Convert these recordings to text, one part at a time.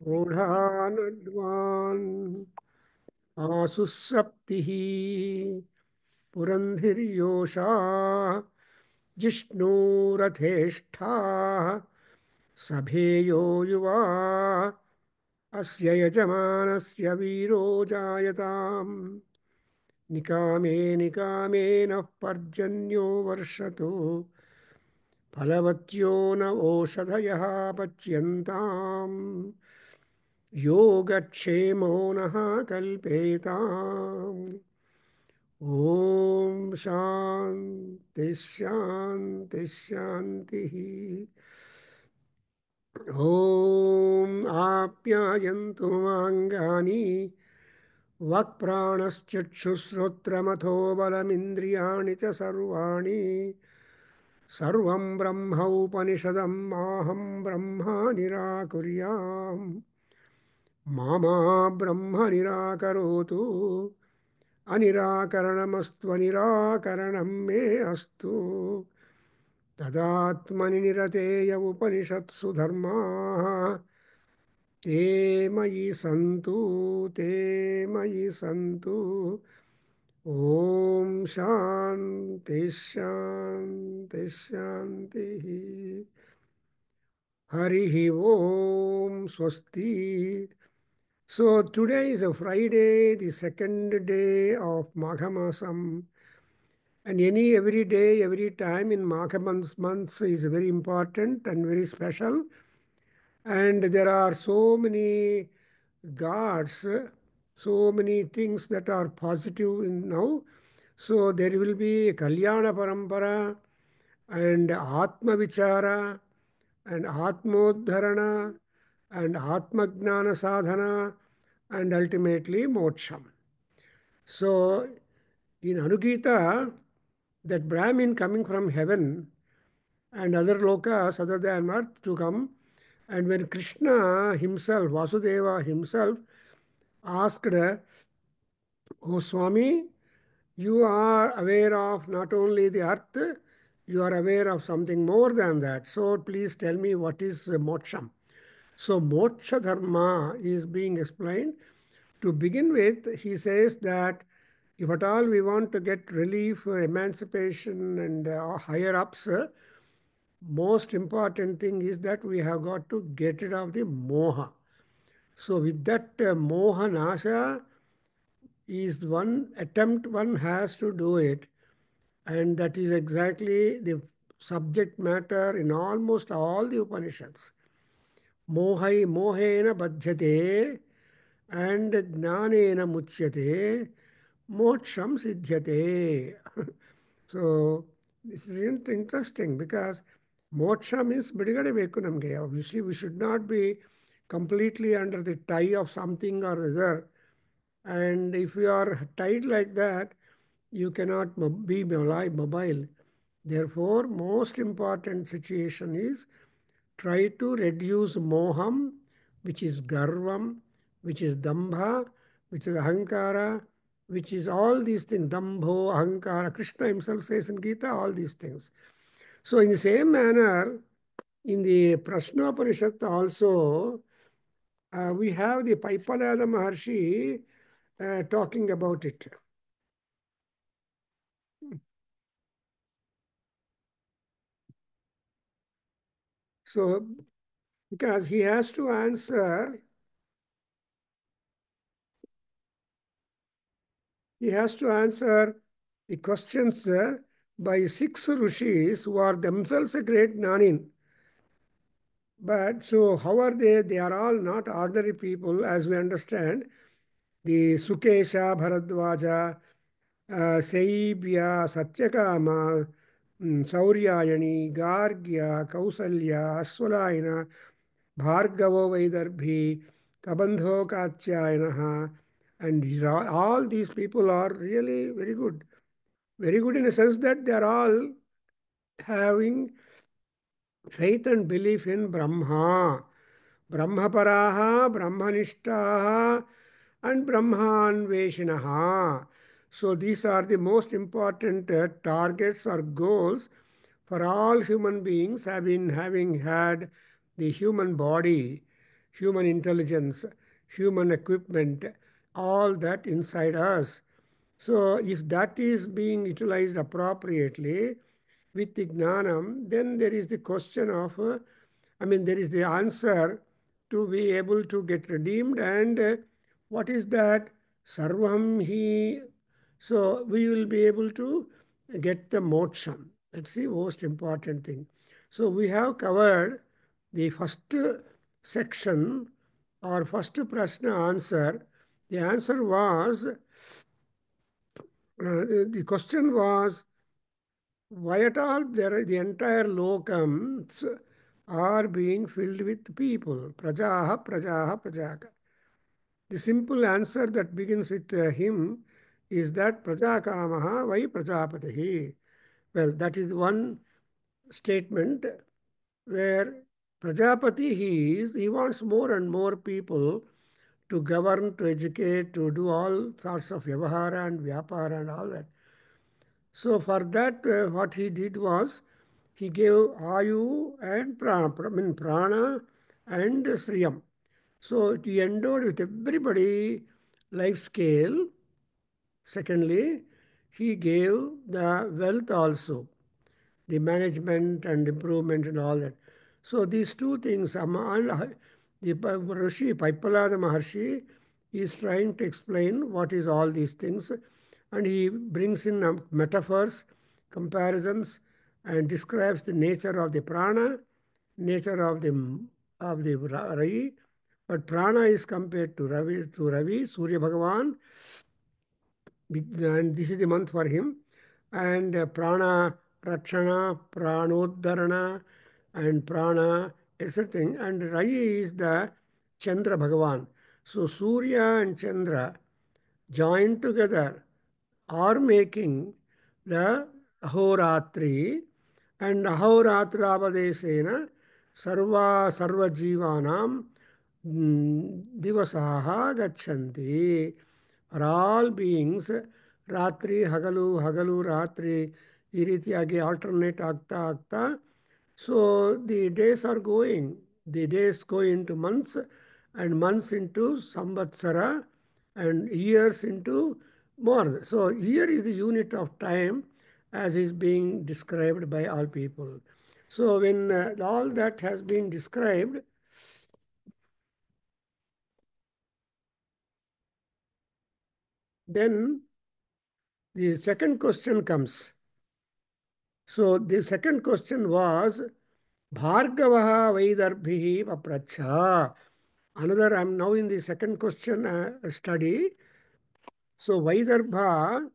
मूढानद्वान् आसुसप्तिः पुरन्धिर्योषा जिष्णुरथेष्ठाः सभेयो युवा अस्य यजमानस्य वीरो जायताम् निकामे निकामे नः पर्जन्यो वर्षतु फलवत्यो न ओषधयः पच्यन्ताम् योगक्षेमो नः कल्पेताम् ॐ शान्ति शान्ति शान्तिः ॐ आप्यायन्तु ममाङ्गानि वक्प्राणश्चक्षुश्रोत्रमथो बलमिन्द्रियाणि च सर्वाणि सर्वं ब्रह्म उपनिषदं माहं ब्रह्म निराकुर्याम् मा ब्रह्म निराकरोतु अनिराकरणमस्त्वनिराकरणं मे अस्तु तदात्मनि निरतेय उपनिषत्सु धर्माः ते मयि सन्तु ते मयि सन्तु ॐ शान्ति शान्ति शान्तिः हरिः ॐ स्वस्ति. So today is a Friday, the second day of Magha Masam. And every day, every time in Magha months is very important and very special. And there are so many gods, so many things that are positive in now. So there will be Kalyana Parampara and Atma Vichara and Atmodharana and Atmagnana Sadhana and ultimately Moksham. So in Anugita, that Brahmin coming from heaven and other lokas other than earth to come, and when Krishna himself, Vasudeva himself, asked, "Oh Swami, you are aware of not only the earth, you are aware of something more than that. So please tell me what is moksham." So moksha dharma is being explained. To begin with, he says that if at all we want to get relief, emancipation, and higher ups, most important thing is that we have got to get rid of the moha. So with that moha nasha is one attempt one has to do it. And that is exactly the subject matter in almost all the Upanishads. Mohena badhyate and jnanena muchyate moksham siddhyate. So this is interesting because moksha means bidigade ಬೇಕು ನಮಗೆ. You see, we should not be completely under the tie of something or other. And if you are tied like that, you cannot be mobile. Therefore, most important situation is try to reduce moham, which is garvam, which is dambha, which is ahankara, which is all these things, dambho, ahankara. Krishna himself says in Gita, all these things. So in the same manner, in the Prashnopanishad also, we have the Paipalada Maharshi talking about it. So, because he has to answer the questions by 6 rishis who are themselves a great Gnanin. But so how are they? They are all not ordinary people, as we understand. The Sukesha, Bharadwaja, Saibya, Satyakama, Sauryayani, Gargya, Kausalya, Aswalayana, Bhargavo Vaidarbhi, Kabandho Katyayanaha, and all these people are really very good. Very good in a sense that they are all having faith and belief in Brahma. Brahmaparaha, Brahmanishtaha, and Brahmanveshinaha. So these are the most important targets or goals for all human beings having had the human body. human intelligence, human equipment, all that inside us. So if that is being utilized appropriately with the gnanam, then there is the question of, there is the answer to be able to get redeemed. And what is that? Sarvam he. So we will be able to get the moksham. That's the most important thing. So we have covered the first section or first prashna answer. The answer was, the question was, why at all the entire lokams are being filled with people? Prajaha, prajaha, prajaka. The simple answer that begins with him is that prajakamaha vai prajapatihi. Well, that is one statement where Prajapati he wants more and more people to govern, to educate, to do all sorts of vyavahara and vyapara and all that. So for that, what he did was he gave Ayu and Prana and Sriyam. So he endowed with everybody life scale. Secondly, he gave the wealth also, the management and improvement and all that. So these two things, the Rishi Paipalada Maharshi is trying to explain what is all these things, and he brings in metaphors, comparisons, and describes the nature of the prana, nature of the Ravi. But prana is compared to Ravi, Surya Bhagavan, and this is the month for him. And prana rakshana, pranodharana, and prana, etc. And Rai is the Chandra Bhagavan. So Surya and Chandra joined together are making the Ahoratri, and Ahoratrabadesena Sarva Jivanam Divasaha Gachanti. For all beings, Ratri, Hagalu, Hagalu, Ratri, ಈ ರೀತಿಯಾಗಿ alternate ಆಗ್ತಾ ಆಗ್ತಾ, so the days are going. The days go into months, and months into samvatsara, and years into more. So year is the unit of time as is being described by all people. So when all that has been described, then the second question comes. So the second question was, Bhargavaha Vaidarbhihi Papracha. Another, I'm now in the second question study. So Vaidarbha,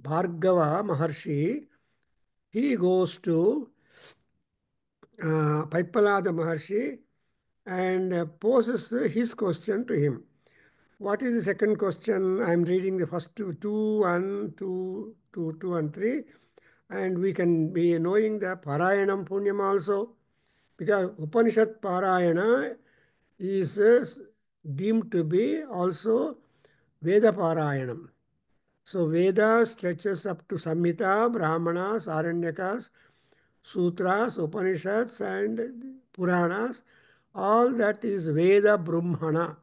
Bhargava Maharshi, he goes to Paipalada Maharshi and poses his question to him. What is the second question? I'm reading the first two, 1, 2, 2, 2, and 3. And we can be knowing the Parayanam Punyam also, because Upanishad Parayana is deemed to be also Veda Parayanam. So Veda stretches up to Samhita, Brahmanas, Aranyakas, Sutras, Upanishads, and Puranas. All that is Veda Brahmana.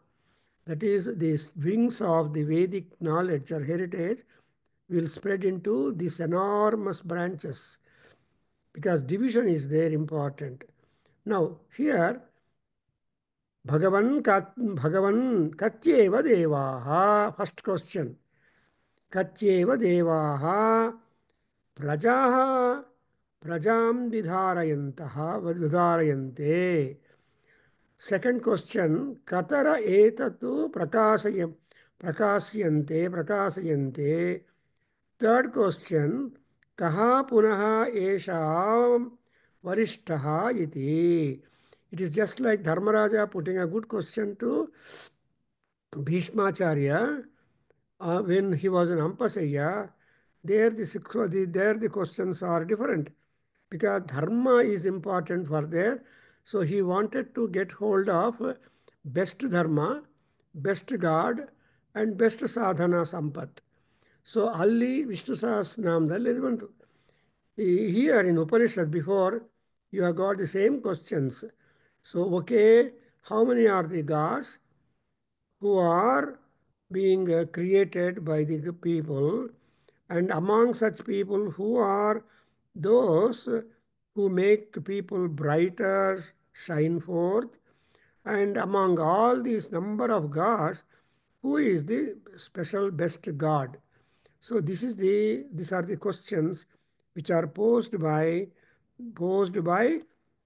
That is, the wings of the Vedic knowledge or heritage will spread into these enormous branches, because division is there important. Now, here, Bhagavan Katyeva Devaha, first question. Katyeva Devaha Prajaha Prajam Vidharayante. Second question, Katara etatu prakasayante. Third question, Kaha punaha esham varishtaha iti. It is just like Dharmaraja putting a good question to Bhishmacharya when he was in Ampasaya. There the questions are different, because dharma is important for there. So he wanted to get hold of best dharma, best God, and best sadhana sampat. So Ali Vishnu Sahasranamdalli, here in Upanishad before, you have got the same questions. So okay, how many are the gods who are being created by the people, and among such people, who are those who make people brighter, shine forth, and among all these number of gods, who is the special best god? So these are the questions which are posed by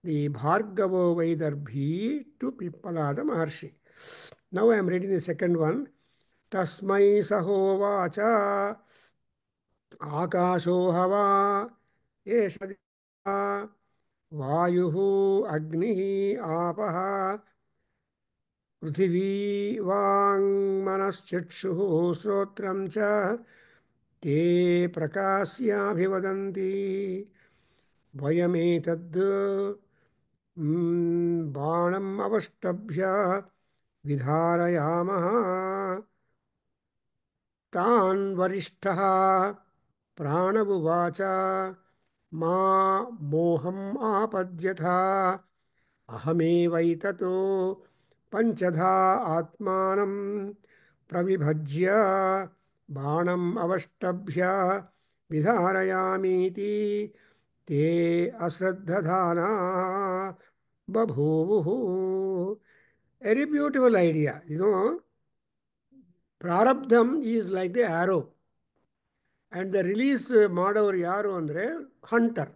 the Bhargava Vaidarbhi to Pippalada Maharshi. Now I am reading the second one. Tasmai sahovacha akasho hava esha vayuhu agnihi apaha पृथिवी वाङ्मनश्चक्षुः श्रोत्रं च ते प्रकाश्याभिवदन्ति वयमेतद् बाणम् अवष्टभ्य विधारयामः तान् वरिष्ठः प्राणवुवाच मा मोहम् आपद्यथा अहमेवैततो पञ्चधा आत्मानं प्रविभज्य बाणम् अवष्टभ्य विधारयामीति ते अश्रद्धधाना बभूवुः. Very beautiful idea. Prarabdham is like the arrow. And the release ಮಾಡೋರು ಯಾರು ಅಂದರೆ hunter.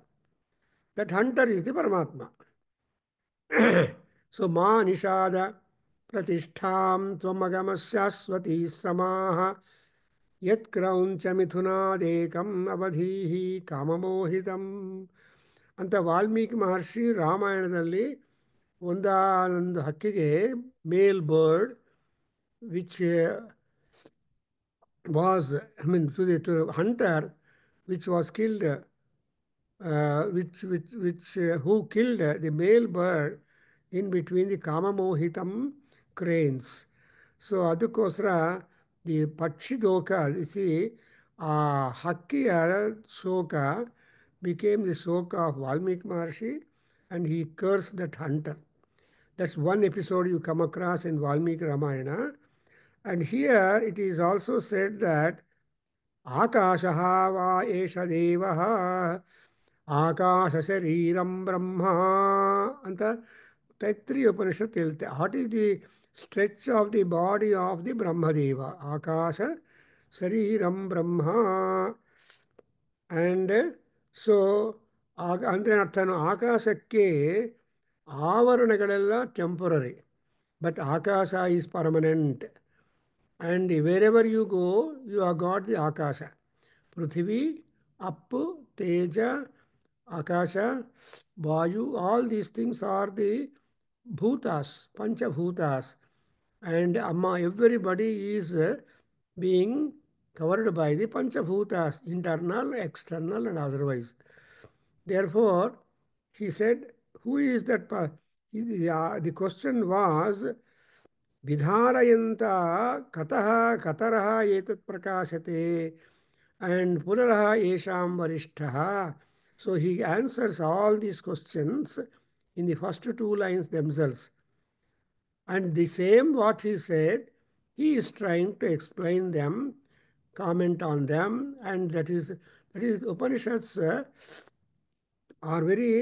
That hunter is the Paramatma. So ma nishada pratishtham tvamagamashaswati samaha yat krauncha mithunadekam avadhihi kamamohitam. ಅಂತ ವಾಲ್ಮೀಕಿ ಮಹರ್ಷಿ ರಾಮಾಯಣದಲ್ಲಿ ಒಂದಾನೊಂದು ಹಕ್ಕಿಗೆ male bird which was, I mean, to the hunter, which was killed, who killed the male bird in between the Kamamohitam cranes. So ಅದಕ್ಕೋಸ್ಕರ the ಪಕ್ಷಿದೋಕ, you see, ಹಕ್ಕಿಯ ಶೋಕ became the shoka of Valmiki Maharshi, and he cursed that hunter. That's one episode you come across in Valmiki Ramayana. And here it is also said that Akashaha va esha devaha ಆಕಾಶ ಶರೀರಂ ಬ್ರಹ್ಮ ಅಂತ ತೈತ್ರಿಯ ಉಪನಿಷತ್ ಹೇಳುತ್ತೆ. What is the stretch of the body of the Brahmadeva? ಆಕಾಶ ಶರೀರಂ ಬ್ರಹ್ಮ. And so ಅಂದರೆ ಅರ್ಥನು, ಆಕಾಶಕ್ಕೆ ಆವರಣಗಳೆಲ್ಲ temporary, but akasha is permanent. And wherever you go, you are got the akasha. Prithvi, Appu, Teja, Akasha, Vayu, all these things are the bhutas, panchabhutas. And everybody is being covered by the panchabhutas, internal, external, and otherwise. Therefore, he said, who is that? The question was, vidharayanta kataha kataraha etat prakashate and punaraha esham varishtaha. So he answers all these questions in the first two lines themselves. And the same what he said, he is trying to explain them, comment on them, and that is Upanishads are very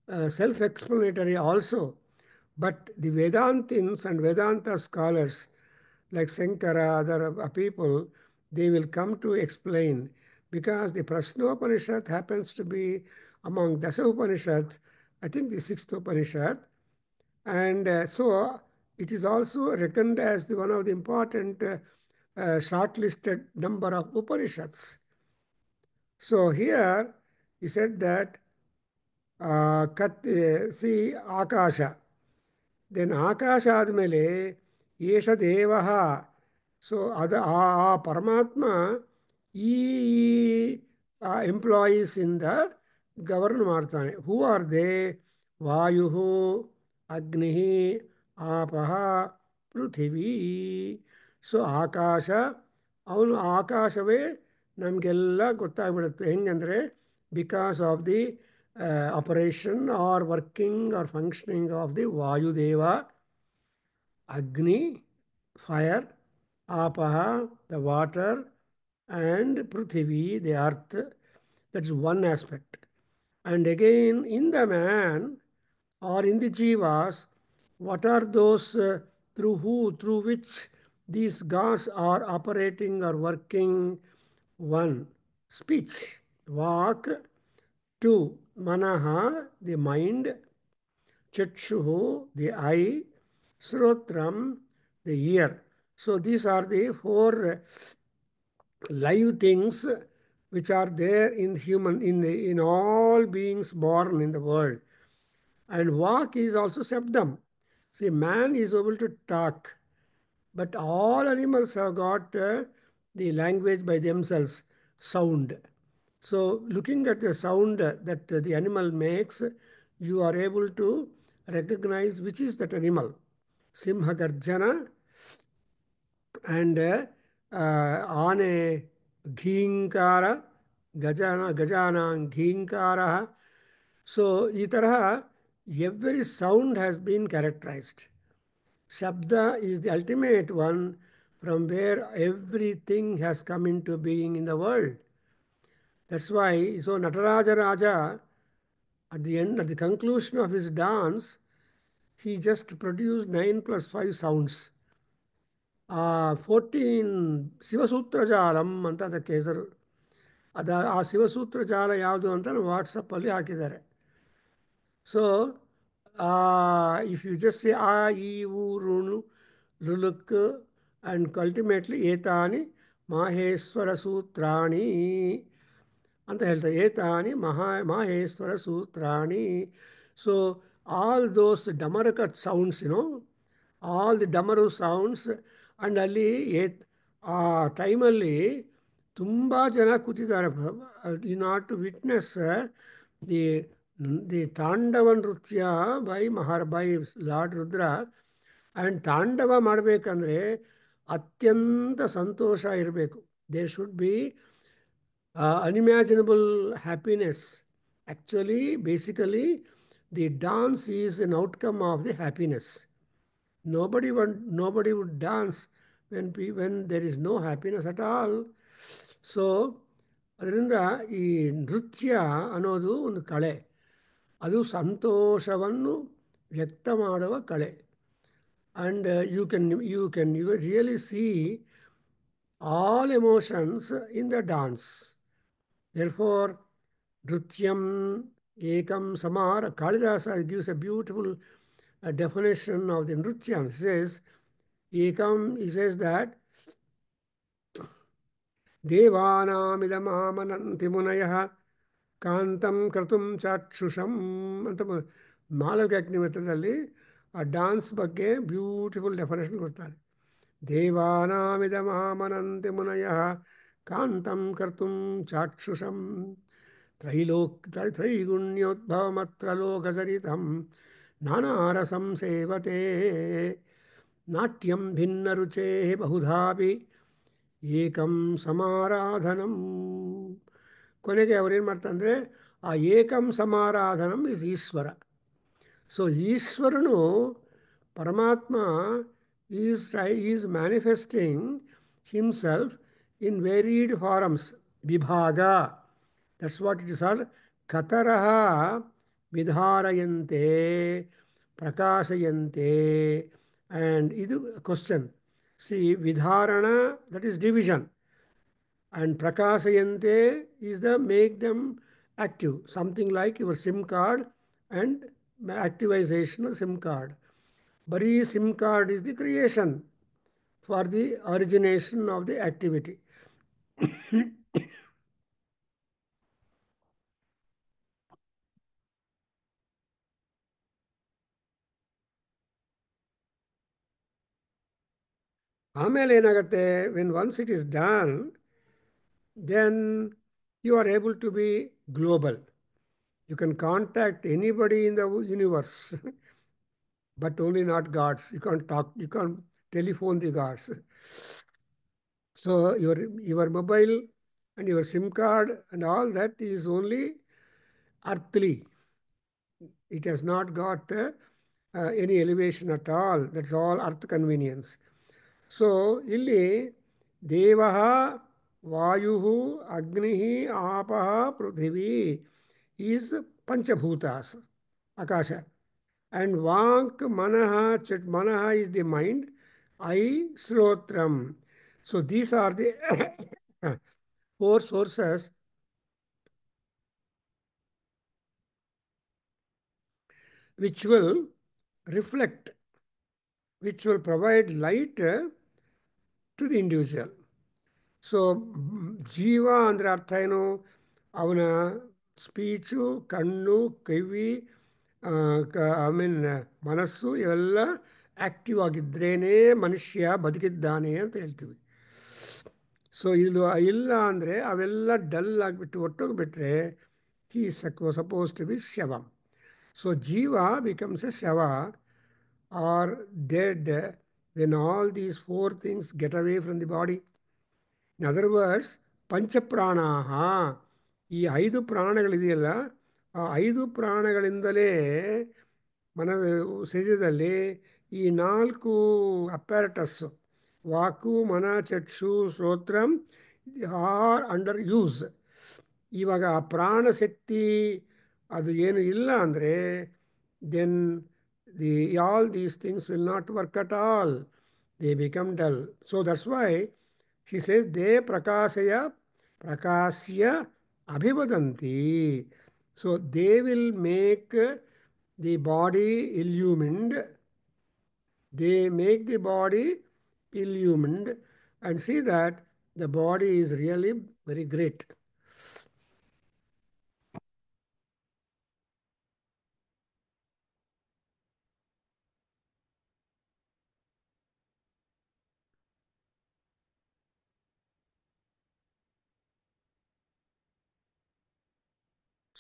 self-explanatory also. But the Vedantins and Vedanta scholars like Sankara, other people, they will come to explain, because the Prashnopanishad happens to be among Dasa Upanishad, I think the sixth Upanishad, and so it is also reckoned as one of the important shortlisted number of Upanishads. So here he said that see Akasha. Then Akasha ಆದಮೇಲೆ ಏಷ ದೇವಃ. So ಆ ಪರಮಾತ್ಮ ಈ ಎಂಪ್ಲಾಯೀಸಿಂದ govern ಮಾಡ್ತಾನೆ. Who are they? ವಾಯು, ಅಗ್ನಿ, ಆಪಃ, ಪೃಥಿವೀ. So ಆಕಾಶ, ಅವನು ಆಕಾಶವೇ ನಮಗೆಲ್ಲ ಗೊತ್ತಾಗ್ಬಿಡುತ್ತೆ. ಹೆಂಗಂದರೆ because of the operation or working or functioning of the Vayudeva. Agni, fire, Apaha, the water, and Prithvi, the earth. That's one aspect. And again, in the man or in the jivas, what are those through which these gods are operating or working? One, speech, vak. Two, manaha, the mind. Chakshuhu, the eye. Srotram, the ear. So these are the four live things which are there in human in all beings born in the world. And vak is also sabdam. See, man is able to talk, but all animals have got the language by themselves, sound. So looking at the sound that the animal makes, you are able to recognize which is that animal. Simha Garjana and Ane Ghinkara, Gajana Ghinkara. So, ಈ ತರಹ every sound has been characterized. Shabda is the ultimate one from where everything has come into being in the world. That's why, so Nataraja Raja, at the end, at the conclusion of his dance, he just produced 9 plus 5 sounds. 14 Shivasutra ಜಾಲಂ ಅಂತ ಅದಕ್ಕೆ ಹೆಸರು. ಆ ಶಿವಸೂತ್ರ ಜಾಲ ಯಾವುದು ಅಂತ ವಾಟ್ಸಪ್ಪಲ್ಲಿ ಹಾಕಿದ್ದಾರೆ. So if you just say ಆ ಈ ಊ ಋಣು ಲುಲುಕ್ ಅಂಡ್ ಅಲ್ಟಿಮೇಟ್ಲಿ ಏತಾನಿ ಮಾಹೇಶ್ವರ ಸೂತ್ರಾಣಿ ಅಂತ ಹೇಳ್ತಾರೆ. ಏತಾನಿ ಮಾಹೇಶ್ವರ ಸೂತ್ರಾಣಿ. ಸೊ ಆಲ್ ದೋಸ್ ಡಮರಕ sounds all the damaru sounds. And ಅಲ್ಲಿ ಆ ಟೈಮಲ್ಲಿ ತುಂಬ ಜನ ಕೂತಿದ್ದಾರೆ. You not to witness the the tandava nritya by lord Rudra. And ತಾಂಡವ ಮಾಡಬೇಕಂದ್ರೆ ಅತ್ಯಂತ ಸಂತೋಷ ಇರಬೇಕು. There should be unimaginable happiness. Actually, basically, the dance is an outcome of the happiness. Nobody would dance when there is no happiness at all. So, ಅದರಿಂದ ಈ ನೃತ್ಯ ಅನ್ನೋದು ಒಂದು ಕಲೆ. ಅದು ಸಂತೋಷವನ್ನು ವ್ಯಕ್ತ ಮಾಡುವ ಕಲೆ. And you can really see all emotions in the dance. Therefore, Nrutyam Ekam Samara, Kalidasa gives a beautiful definition of the Nrutyam. He says, Ekam, he says that Devanamidamamananti munayah ಕಾಂತಂ ಕರ್ತುಂ ಚಾಕ್ಷುಷಂ ಅಂತ ಮಾಲವ್ಯಾಗ್ನಿಮಿತ್ರದಲ್ಲಿ ಆ ಡ್ಯಾನ್ಸ್ ಬಗ್ಗೆ beautiful definition ಕೊಡ್ತಾರೆ. ದೇವಾನಾಮಿದಮಾಮನಂತಿ ಮುನಯಃ ಕಾಂತಂ ಕರ್ತುಂ ಚಾಕ್ಷುಷಂ ತ್ರೈಗುಣ್ಯೋದ್ಭವಮತ್ರ ಲೋಕಚರಿತಂ ನಾನಾರಸಂ ಸೇವತೆ ನಾಟ್ಯಂ ಭಿನ್ನರುಚೇ ಬಹುಧಾಪಿ ಏಕಂ ಸಮಾರಾಧನಂ. ಕೊನೆಗೆ ಅವ್ರೇನು ಮಾಡ್ತಾರೆ, ಆ ಏಕಂ ಸಮಾರಾಧನಂ ಇಸ್ ಈಶ್ವರ. ಸೊ ಈಶ್ವರನು Paramatma is manifesting himself in varied forms. ವಿಭಾಗ, that's what it is all. ಕತರಃ ವಿಧಾರಯಂತೆ ಪ್ರಕಾಶಯಂತೆ. ಆ್ಯಂಡ್ ಇದು ಕ್ವಶನ್. ಸಿ ವಿಧಾರಣ, that is division. And prakashayante is the make them active. Something like your SIM card and activization of SIM card. Bari SIM card is the creation for the origination of the activity. ಆಮೇಲೆ ಏನಾಗುತ್ತೆ, when once it is done, then you are able to be global. You can contact anybody in the universe, but only not gods. You can't talk, you can't telephone the gods. So your mobile and your SIM card and all that is only earthly. It has not got any elevation at all. That's all earth convenience. So, illi Devaha, Vayuhu, Agnihi, Apaha, Pruthivi is Panchabhutas, Akasha. And Vank, Manaha, Manaha is the mind, I, Srotram. So these are the four sources which will reflect, which will provide light to the individual. So ಜೀವ ಅಂದರೆ ಅರ್ಥ ಏನು? ಅವನ speech, ಕಣ್ಣು, ಕಿವಿ, I mean ಮನಸ್ಸು ಇವೆಲ್ಲ active ಆಗಿದ್ರೇ ಮನುಷ್ಯ ಬದುಕಿದ್ದಾನೆ ಅಂತ ಹೇಳ್ತೀವಿ. ಸೊ ಇದು ಇಲ್ಲ ಅಂದರೆ ಅವೆಲ್ಲ ಡಲ್ ಆಗಿಬಿಟ್ಟು ಒಟ್ಟೋಗ್ಬಿಟ್ರೆ he suppose to be shava. So jiva becomes a shava or dead when all these four things get away from the body. In other words, ಪಂಚಪ್ರಾಣಾಹ, ಈ 5 ಪ್ರಾಣಗಳಿದೆಯಲ್ಲ, ಆ 5 ಪ್ರಾಣಗಳಿಂದಲೇ ಶರೀರದಲ್ಲಿ ಈ 4 ಅಪ್ಯಾರಟಸ್ ವಾಕು, ಮನ, ಚಕ್ಷು, ಶ್ರೋತ್ರಂ ಆರ್ ಅಂಡರ್ ಯೂಸ್. ಇವಾಗ ಆ ಪ್ರಾಣಶಕ್ತಿ ಅದು ಏನು ಇಲ್ಲ ಅಂದರೆ then all these things will not work at all. They become dull. So that's why he says they prakasya abhivadanti. So they will make the body illumined. They make the body illumined and see that the body is really very great.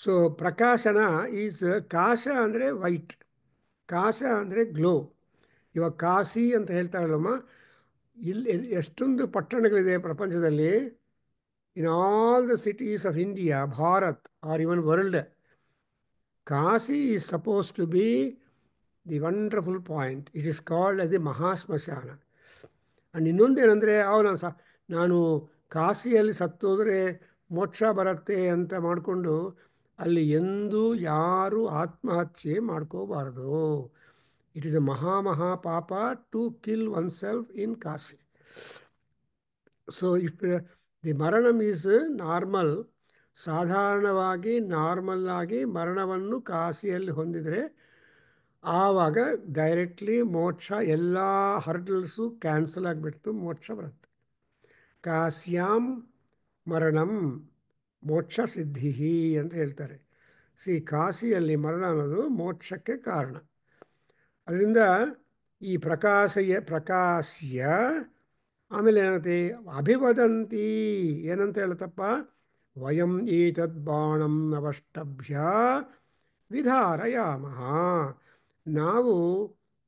So ಪ್ರಕಾಶನ is ಕಾಶ ಅಂದರೆ white, ಕಾಶ ಅಂದರೆ glow. ಇವಾಗ ಕಾಶಿ ಅಂತ ಹೇಳ್ತಾರಲ್ಲಮ್ಮ, ಇಲ್ಲಿ ಎಷ್ಟೊಂದು ಪಟ್ಟಣಗಳಿದೆ ಪ್ರಪಂಚದಲ್ಲಿ. In all the cities of India, Bharat or even world, Kashi is suppose to be the wonderful point. It is called as the Mahashmashana. And ಇನ್ನೊಂದೇನೆಂದರೆ ನಾನು ಕಾಶಿಯಲ್ಲಿ ಸತ್ತೋದ್ರೆ ಮೋಕ್ಷ ಬರುತ್ತೆ ಅಂತ ಮಾಡಿಕೊಂಡು ಅಲ್ಲಿ ಎಂದೂ ಯಾರೂ ಆತ್ಮಹತ್ಯೆ ಮಾಡ್ಕೋಬಾರ್ದು. It is a maha papa to kill oneself in Kashi. So if the maranam is normal, ಸಾಧಾರಣವಾಗಿ ನಾರ್ಮಲ್ ಆಗಿ ಮರಣವನ್ನು ಕಾಶಿಯಲ್ಲಿ ಹೊಂದಿದರೆ ಆವಾಗ ಡೈರೆಕ್ಟ್ಲಿ ಮೋಕ್ಷ, ಎಲ್ಲ ಹರ್ಡಲ್ಸು ಕ್ಯಾನ್ಸಲ್ ಆಗಿಬಿಡ್ತು, ಮೋಕ್ಷ ಬರುತ್ತೆ. ಕಾಶ್ಯಾಂ ಮರಣಂ ಮೋಕ್ಷ ಸಿದ್ಧಿ ಅಂತ ಹೇಳ್ತಾರೆ. ಕಾಶಿಯಲ್ಲಿ ಮರಣ ಅನ್ನೋದು ಮೋಕ್ಷಕ್ಕೆ ಕಾರಣ. ಅದರಿಂದ ಈ ಪ್ರಕಾಶ್ಯ ಆಮೇಲೆ ಏನಂತೆ, ಅಭಿವದಂತಿ ಏನಂತ ಹೇಳುತ್ತಪ್ಪ, ವಯಂ ಏತದ್ ಬಾಣಂ ಅವಷ್ಟಭ್ಯ ವಿಧಾರಯಾಮಃ. ನಾವು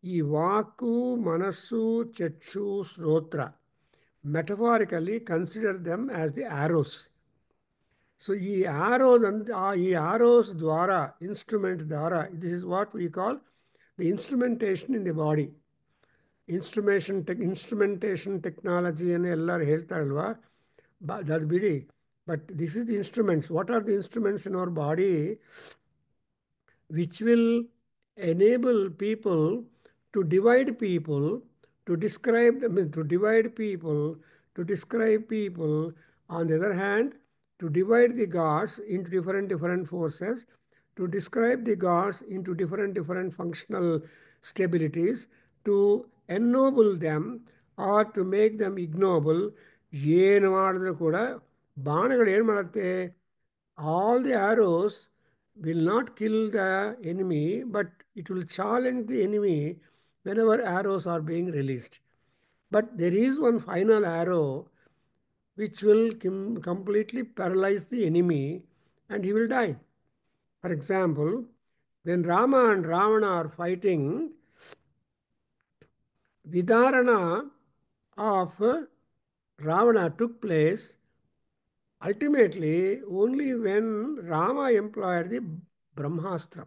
ಈ ವಾಕು, ಮನಸ್ಸು, ಚಕ್ಷು, ಶ್ರೋತ್ರ metaphorically consider them as the arrows. So ಈ ಆರೋಸ್ ದ್ವಾರ, ಇನ್ಸ್ಟ್ರೂಮೆಂಟ್ ದ್ವಾರ, this is what we call the instrumentation in the body. Instrumentation ಟೆಕ್ನಾಲಜಿಯನ್ನು ಎಲ್ಲರೂ ಹೇಳ್ತಾರಲ್ವಾ, ದಟ್ ಬಿಡಿ. But this is the instruments. What are the instruments in our body which will enable people to divide people, to describe them, to divide people, to describe people. On the other hand, to divide the gods into different forces, to describe the gods into different functional stabilities, to ennoble them or to make them ignoble. ಏನು ಮಾಡಿದ್ರು ಕೂಡ ಬಾಣಗಳು ಏನು ಮಾಡುತ್ತೆ, all the arrows will not kill the enemy, but it will challenge the enemy whenever arrows are being released. But there is one final arrow which will completely paralyze the enemy and he will die. For example, when Rama and Ravana are fighting, Vidarana of Ravana took place ultimately only when Rama employed the Brahmastra.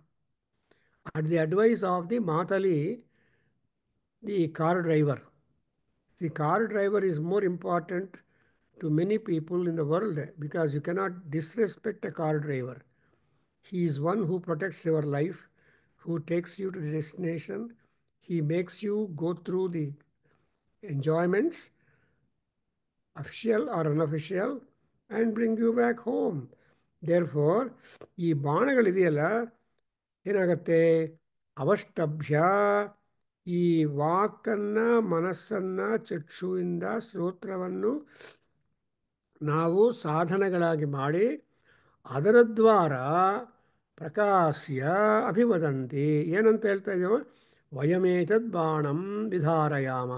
at the advice of the Matali, the car driver. The car driver is more important to many people in the world because you cannot disrespect a car driver. He is one who protects your life, who takes you to the destination. He makes you go through the enjoyments, official or unofficial, and bring you back home. Therefore, ಈ ಬಾಣಗಳಿದೆಯಲ್ಲ ಏನಾಗತ್ತೆ ಅವಷ್ಟಭ್ಯ ಈ ವಾಕನ್ನ ಮನಸ್ಸನ್ನ ಚಕ್ಷುವಿಂದ ಶ್ರೋತ್ರವನ್ನು ನಾವು ಸಾಧನಗಳಾಗಿ ಮಾಡಿ ಅದರ ದ್ವಾರ ಪ್ರಕಾಶ್ಯ ಅಭಿವದಂತಿ ಏನಂತ ಹೇಳ್ತಾ ಇದ್ದೀವ ವಯಮೇತದ್ ಬಾಣಂ ವಿಧಾರಯಾಮ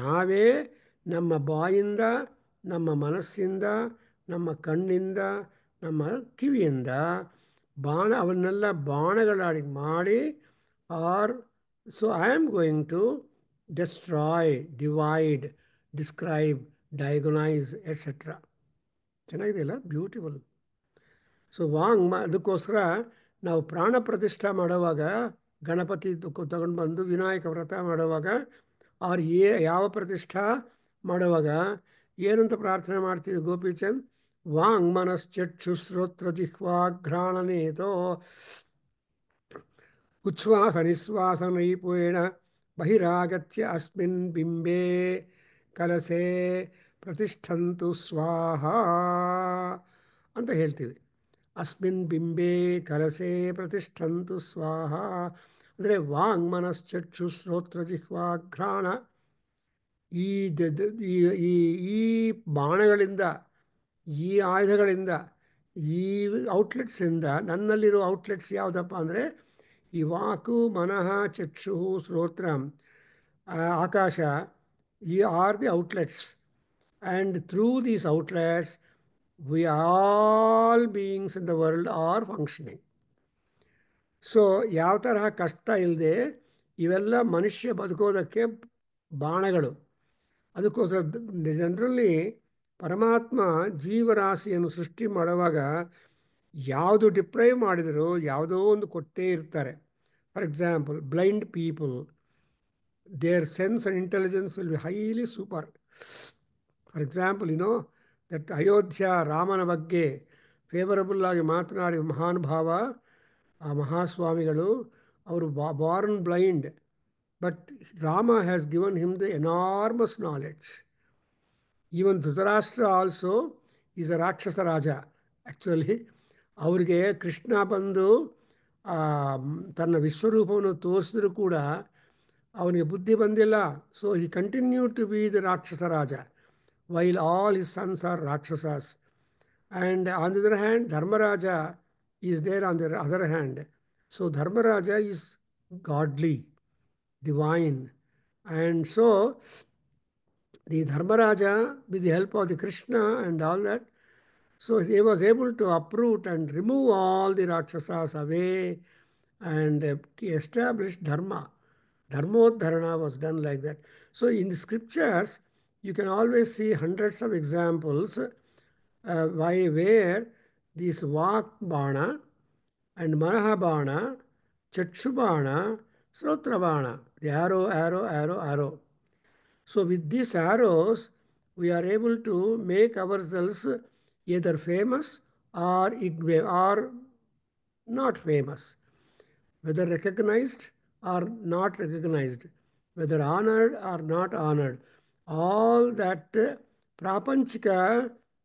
ನಾವೇ ನಮ್ಮ ಬಾಯಿಂದ ನಮ್ಮ ಮನಸ್ಸಿಂದ ನಮ್ಮ ಕಣ್ಣಿಂದ ನಮ್ಮ ಕಿವಿಯಿಂದ ಬಾಣ ಅವನ್ನೆಲ್ಲ ಬಾಣಗಳಾಗಿ ಮಾಡಿ or so I am going to destroy divide describe diagnose etcetera. ಚೆನ್ನಾಗಿದೆಯಲ್ಲ, ಬ್ಯೂಟಿಫುಲ್. ಸೊ ಅದಕ್ಕೋಸ್ಕರ ನಾವು ಪ್ರಾಣ ಪ್ರತಿಷ್ಠಾ ಮಾಡುವಾಗ ಗಣಪತಿ ತಗೊಂಡು ಬಂದು ವಿನಾಯಕ ವ್ರತ ಮಾಡುವಾಗ ಅವ್ರು ಯಾವ ಪ್ರತಿಷ್ಠಾ ಮಾಡುವಾಗ ಏನಂತ ಪ್ರಾರ್ಥನೆ ಮಾಡ್ತೀವಿ ಗೋಪಿಚಂದ್? ವಾಂಗ್ ಮನಶ್ಚಕ್ಷು ಶ್ರೋತ್ರ ಜಿಹ್ವಾಘ್ರಾಣನೇತೋ ಉಚ್ಛ್ವಾಸ ನಿಶ್ವಾಸ ನೈಪುಯೇಣ ಬಹಿರಾಗತ್ಯ ಅಸ್ಮಿನ್ ಬಿಂಬೆ ಕಲಸೆ ಪ್ರತಿಷ್ಠಂತು ಸ್ವಾಹ ಅಂತ ಹೇಳ್ತೀವಿ. ಅಸ್ಮಿನ್ ಬಿಂಬೆ ಕಲಸೆ ಪ್ರತಿಷ್ಠಂತು ಸ್ವಾಹ ಅಂದರೆ ವಾಂಗ್ ಮನಶ್ಚಕ್ಷು ಶ್ರೋತ್ರ ಜಿಹ್ವಾಘ್ರಾಣ ಈ ಈ ಈ ಬಾಣಗಳಿಂದ, ಈ ಆಯುಧಗಳಿಂದ, ಈ ಔಟ್ಲೆಟ್ಸಿಂದ, ನನ್ನಲ್ಲಿರೋ ಔಟ್ಲೆಟ್ಸ್ ಯಾವುದಪ್ಪ ಅಂದರೆ ಈ ವಾಕು ಮನಃ ಚಕ್ಷು ಶ್ರೋತ್ರ ಆಕಾಶ, ಈ R the outlets. And through these outlets we all beings in the world are functioning. So ಯಾವ ತರಹ ಕಷ್ಟ ಇಲ್ಲದೆ ಇವೆಲ್ಲ ಮನುಷ್ಯ ಬದುಕೋದಕ್ಕೆ ಬಾಣಗಳು. ಅದಕ್ಕೋಸ್ಕರ ಜನರಲ್ಲಿ ಪರಮಾತ್ಮ ಜೀವರಾಶಿಯನ್ನು ಸೃಷ್ಟಿ ಮಾಡುವಾಗ ಯಾವುದು ಡಿಪ್ರೈವ್ ಮಾಡಿದರೂ ಯಾವುದೋ ಒಂದು ಕೊಟ್ಟೇ ಇರ್ತಾರೆ. For example, blind people, their sense and intelligence will be highly super. For example, that Ayodhya ರಾಮನ ಬಗ್ಗೆ ಫೇವರಬಲ್ ಆಗಿ ಮಾತನಾಡಿದ ಮಹಾನುಭಾವ ಆ ಮಹಾಸ್ವಾಮಿಗಳು, ಅವರು born blind, but Rama has given him the enormous knowledge. Even Dhritarashtra also is a ರಾಕ್ಷಸ ರಾಜ. ಆ್ಯಕ್ಚುಲಿ ಅವರಿಗೆ ಕೃಷ್ಣ ಬಂದು ತನ್ನ ವಿಶ್ವರೂಪವನ್ನು ತೋರಿಸಿದ್ರು ಕೂಡ ಅವನಿಗೆ ಬುದ್ಧಿ ಬಂದಿಲ್ಲ. So he continue to be the ರಾಕ್ಷಸ ರಾಜ while all his sons are Rakshasas. And on the other hand, Dharmaraja is there on the other hand. So Dharmaraja is godly, divine. And so the Dharmaraja, with the help of the Krishna and all that, so he was able to uproot and remove all the Rakshasas away and establish Dharma. Dharmodharana was done like that. So in the scriptures, you can always see hundreds of examples where this Vak Bana and Manaha Bana, Chakshu Bana, Srotra Bana, the arrow, arrow, arrow, arrow. So with these arrows, we are able to make ourselves either famous or not famous, whether recognized or not recognized, whether honored or not honored. All that prapanchika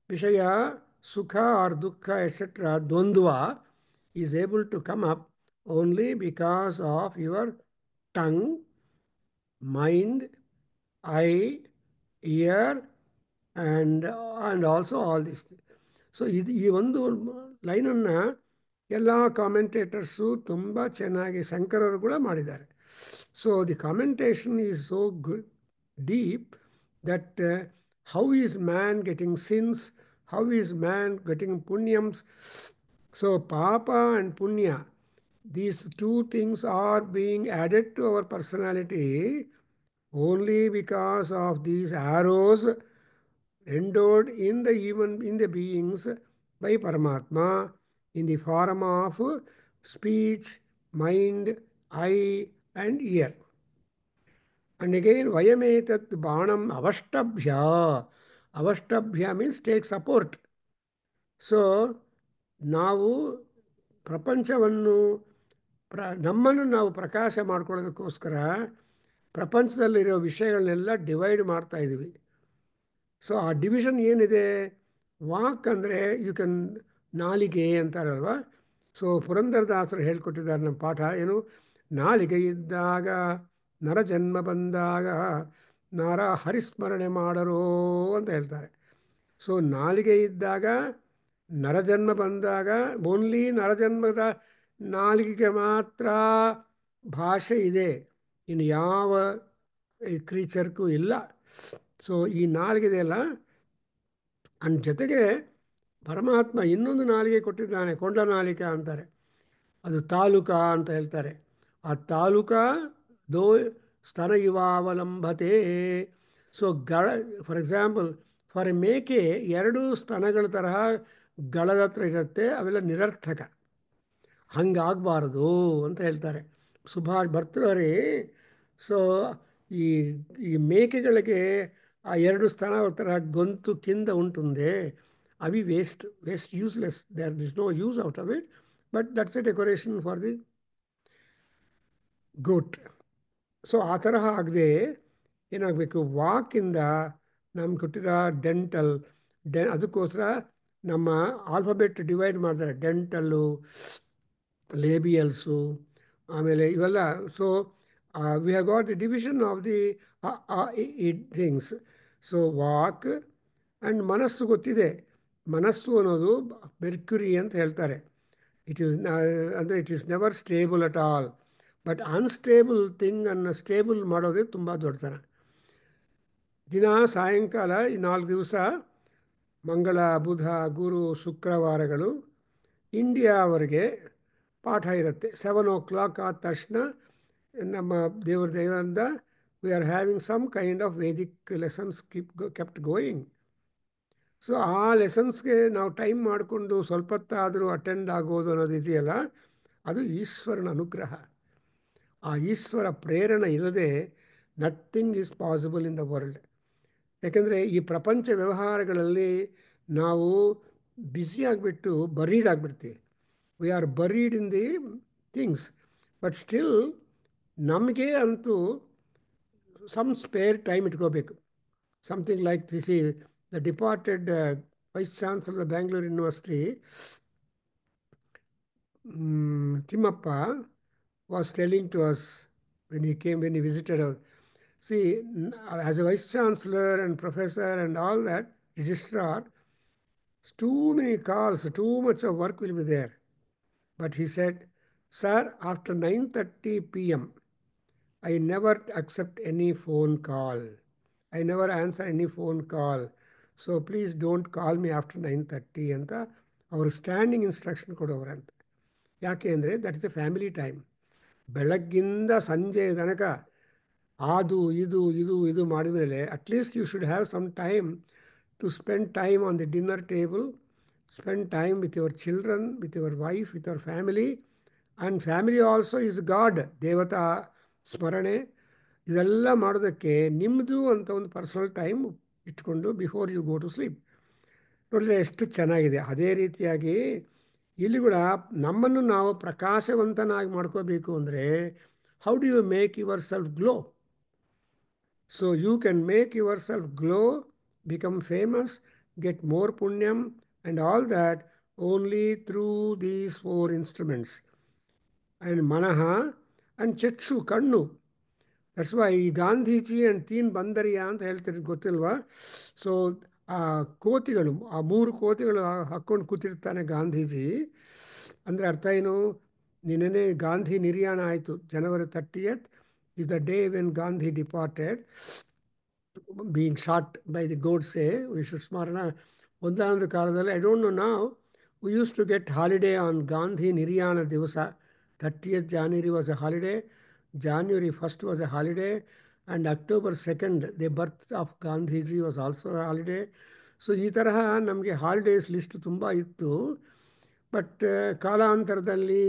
vishaya, sukha or dukkha, etc., dvandva is able to come up only because of your tongue, mind, eye, ear, and also all these things. So ಈ ಒಂದು ಲೈನನ್ನು ಎಲ್ಲ ಕಾಮೆಂಟೇಟರ್ಸು ತುಂಬ ಚೆನ್ನಾಗಿ ಶಂಕರರು ಕೂಡ ಮಾಡಿದ್ದಾರೆ. So the commentation is so deep that how is man getting sins, how is man getting ಪುಣ್ಯಮ್ಸ್. So papa and punya, these two things are being added to our personality only because of these arrows endowed in the beings by Paramatma in the form of speech, mind, eye, and ear. And again, vayametat banam avashtabhya. Avashtabhya means take support. So ನಾವು ಪ್ರಪಂಚವನ್ನು ನಮ್ಮನ್ನು ನಾವು ಪ್ರಕಾಶ ಮಾಡ್ಕೊಳ್ಳೋದಕ್ಕೋಸ್ಕರ ಪ್ರಪಂಚದಲ್ಲಿರೋ ವಿಷಯಗಳನ್ನೆಲ್ಲ divide ಮಾಡ್ತಾ ಇದ್ದೀವಿ. So ಆ division ಏನಿದೆ, walk ಅಂದರೆ you can ನಾಲಿಗೆ ಅಂತಾರಲ್ವ. ಸೊ ಪುರಂದರದಾಸರು ಹೇಳ್ಕೊಟ್ಟಿದ್ದಾರೆ ನಮ್ಮ ಪಾಠ ಏನು, ನಾಲಿಗೆ ಇದ್ದಾಗ ನರ ಜನ್ಮ ಬಂದಾಗ ನರ ಹರಿಸ್ಮರಣೆ ಮಾಡರೋ ಅಂತ ಹೇಳ್ತಾರೆ. ಸೊ ನಾಲಿಗೆ ಇದ್ದಾಗ ನರಜನ್ಮ ಬಂದಾಗ ಓನ್ಲಿ ನರಜನ್ಮದ ನಾಲಿಗೆಗೆ ಮಾತ್ರ ಭಾಷೆ ಇದೆ, ಇನ್ನು ಯಾವ ಕ್ರೀಚರ್ಗೂ ಇಲ್ಲ. ಸೊ ಈ ನಾಲಿಗೆ ಅಲ್ಲ, ಅಂಡ್ ಜೊತೆಗೆ ಪರಮಾತ್ಮ ಇನ್ನೊಂದು ನಾಲಿಗೆ ಕೊಟ್ಟಿದ್ದಾನೆ, ಕೊಂಡ ನಾಲಿಕ ಅಂತಾರೆ, ಅದು ತಾಲೂಕಾ ಅಂತ ಹೇಳ್ತಾರೆ. ಆ ತಾಲೂಕಾ ದೋ ಸ್ತನ ಇವಾವಲಂಬತೆ. So for example, for a meke ಎರಡು ಸ್ತನಗಳ ತರಹ ಗಳದ ಹತ್ರ ಇರುತ್ತೆ, ಅವೆಲ್ಲ ನಿರರ್ಥಕ, ಹಂಗಾಗಬಾರ್ದು ಅಂತ ಹೇಳ್ತಾರೆ. ಸುಭಾಷ್ ಭರ್ತೃಹರಿ. ಸೊ ಈ ಈ ಮೇಕೆಗಳಿಗೆ ಆ ಎರಡು ಸ್ತನ ತರಹ ಗొంతు కింద ఉంటుంది, అవి waste useless, there is no use out of it, but that's a decoration for the goat. So ಆ ತರಹ ಆಗದೆ ಏನಾಗಬೇಕು, ವಾಕಿಂದ ನಮ್ಗೆ ಕೊಟ್ಟಿರೋ ಅದಕ್ಕೋಸ್ಕರ ನಮ್ಮ ಆಲ್ಫಾಬೆಟ್ ಡಿವೈಡ್ ಮಾಡ್ತಾರೆ, ಡೆಂಟಲ್ಲು, ಲೇಬಿಯಲ್ಸು, ಆಮೇಲೆ ಇವೆಲ್ಲ. So we have got the division of the things. So vak and ಮನಸ್ಸು ಗೊತ್ತಿದೆ. ಮನಸ್ಸು ಅನ್ನೋದು ಮೆರ್ಕ್ಯುರಿ ಅಂತ ಹೇಳ್ತಾರೆ. ಇಟ್ ಈಸ್ ಅಂದರೆ it is never stable at all. But unstable ಥಿಂಗನ್ನು ಸ್ಟೇಬಲ್ ಮಾಡೋದೇ ತುಂಬ ದೊಡ್ಡತನ. ದಿನ ಸಾಯಂಕಾಲ ಈ 4 ದಿವಸ ಮಂಗಳ, ಬುಧ, ಗುರು, ಶುಕ್ರವಾರಗಳು ಇಂಡಿಯಾವರೆಗೆ ಪಾಠ ಇರುತ್ತೆ. 7 o'clock ಆದ ತಕ್ಷಣ ನಮ್ಮ ದೇವರಿಂದ we are having some kind of Vedic lessons kept going. So ಆ ಲೆಸನ್ಸ್ಗೆ ನಾವು ಟೈಮ್ ಮಾಡಿಕೊಂಡು ಸ್ವಲ್ಪ ಹೊತ್ತಾದರೂ ಅಟೆಂಡ್ ಆಗೋದು ಅನ್ನೋದು ಇದೆಯಲ್ಲ, ಅದು ಈಶ್ವರನ ಅನುಗ್ರಹ. ಆ ಈಶ್ವರ ಪ್ರೇರಣೆ ಇಲ್ಲದೆ nothing is possible in the world. ಯಾಕೆಂದರೆ ಈ ಪ್ರಪಂಚ ವ್ಯವಹಾರಗಳಲ್ಲಿ ನಾವು ಬ್ಯುಸಿ ಆಗಿಬಿಟ್ಟು ಬರೀಡ್ ಆಗಿಬಿಡ್ತೀವಿ. We are buried in the things, but still ನಮಗೆ ಅಂತೂ ಸಮ್ ಸ್ಪೇರ್ ಟೈಮ್ ಇಟ್ಕೋಬೇಕು. ಸಮಥಿಂಗ್ ಲೈಕ್ ದಿಸ್ ಈ the departed vice chancellor of Bangalore university, Timmappa, was telling to us when he visited us. See, as a vice chancellor and professor and all that, registrar, too many calls, too much of work will be there. But he said, sir, after 9:30 p.m., I never accept any phone call. I never answer any phone call. So please don't call me after 9:30 ಅಂತ ಅವರು standing instruction ಕೊಡೋರಂತೆ. ಯಾಕೆ ಅಂದರೆ that is a family time. ಬೆಳಗ್ಗಿಂದ ಸಂಜೆ ತನಕ ಅದು ಇದು ಮಾಡಿದ ಮೇಲೆ at least you should have some time to spend time on the dinner table, spend time with your children, with your wife, with your family. And family also is God, ದೇವತಾ ಸ್ಮರಣೆ. ಇದೆಲ್ಲ ಮಾಡೋದಕ್ಕೆ ನಿಮ್ಮದು ಅಂತ ಒಂದು ಪರ್ಸನಲ್ ಟೈಮ್ ಇಟ್ಕೊಂಡು before you go to sleep. ನೋಡಿದ್ರೆ ಎಷ್ಟು ಚೆನ್ನಾಗಿದೆ. ಅದೇ ರೀತಿಯಾಗಿ ಇಲ್ಲಿ ಕೂಡ ನಮ್ಮನ್ನು ನಾವು ಪ್ರಕಾಶವಂತನಾಗಿ ಮಾಡ್ಕೋಬೇಕು ಅಂದರೆ how do you make yourself glow? So you can make yourself glow, become famous, get more ಪುಣ್ಯಂ and all that only through these 4 instruments. And ಮನಃ ಆ್ಯಂಡ್ ಚಕ್ಷು, ಕಣ್ಣು. ದಟ್ಸ್ ವೈ ಈ ಗಾಂಧೀಜಿ ಆ್ಯಂಡ್ ತೀನ್ ಬಂದರಿಯಾ ಅಂತ ಹೇಳ್ತಾರೆ, ಗೊತ್ತಿಲ್ವಾ? ಸೊ ಆ ಕೋತಿಗಳು, ಆ 3 ಕೋತಿಗಳು ಹಾಕ್ಕೊಂಡು ಕೂತಿರ್ತಾನೆ ಗಾಂಧೀಜಿ. ಅಂದರೆ ಅರ್ಥ ಏನು? ನಿನ್ನೆ ಗಾಂಧಿ ನಿರ್ಯಾಣ ಆಯಿತು. January 30th is the day when Gandhi departed, being shot by the Godse. We should ಸ್ಮರಣ. ಒಂದಾನೊಂದು ಕಾಲದಲ್ಲಿ, ಐ ಡೋಂಟ್ ನೋ ನಾವು, we used to get holiday on Gandhi ನಿರ್ಯಾಣ ದಿವಸ. 30th January was a holiday, January 1st was a holiday, and October 2nd, the birth of Gandhiji, was also a holiday. So ಈ ತರಹ ನಮಗೆ holidays list ತುಂಬ ಇತ್ತು. But ಕಾಲಾಂತರದಲ್ಲಿ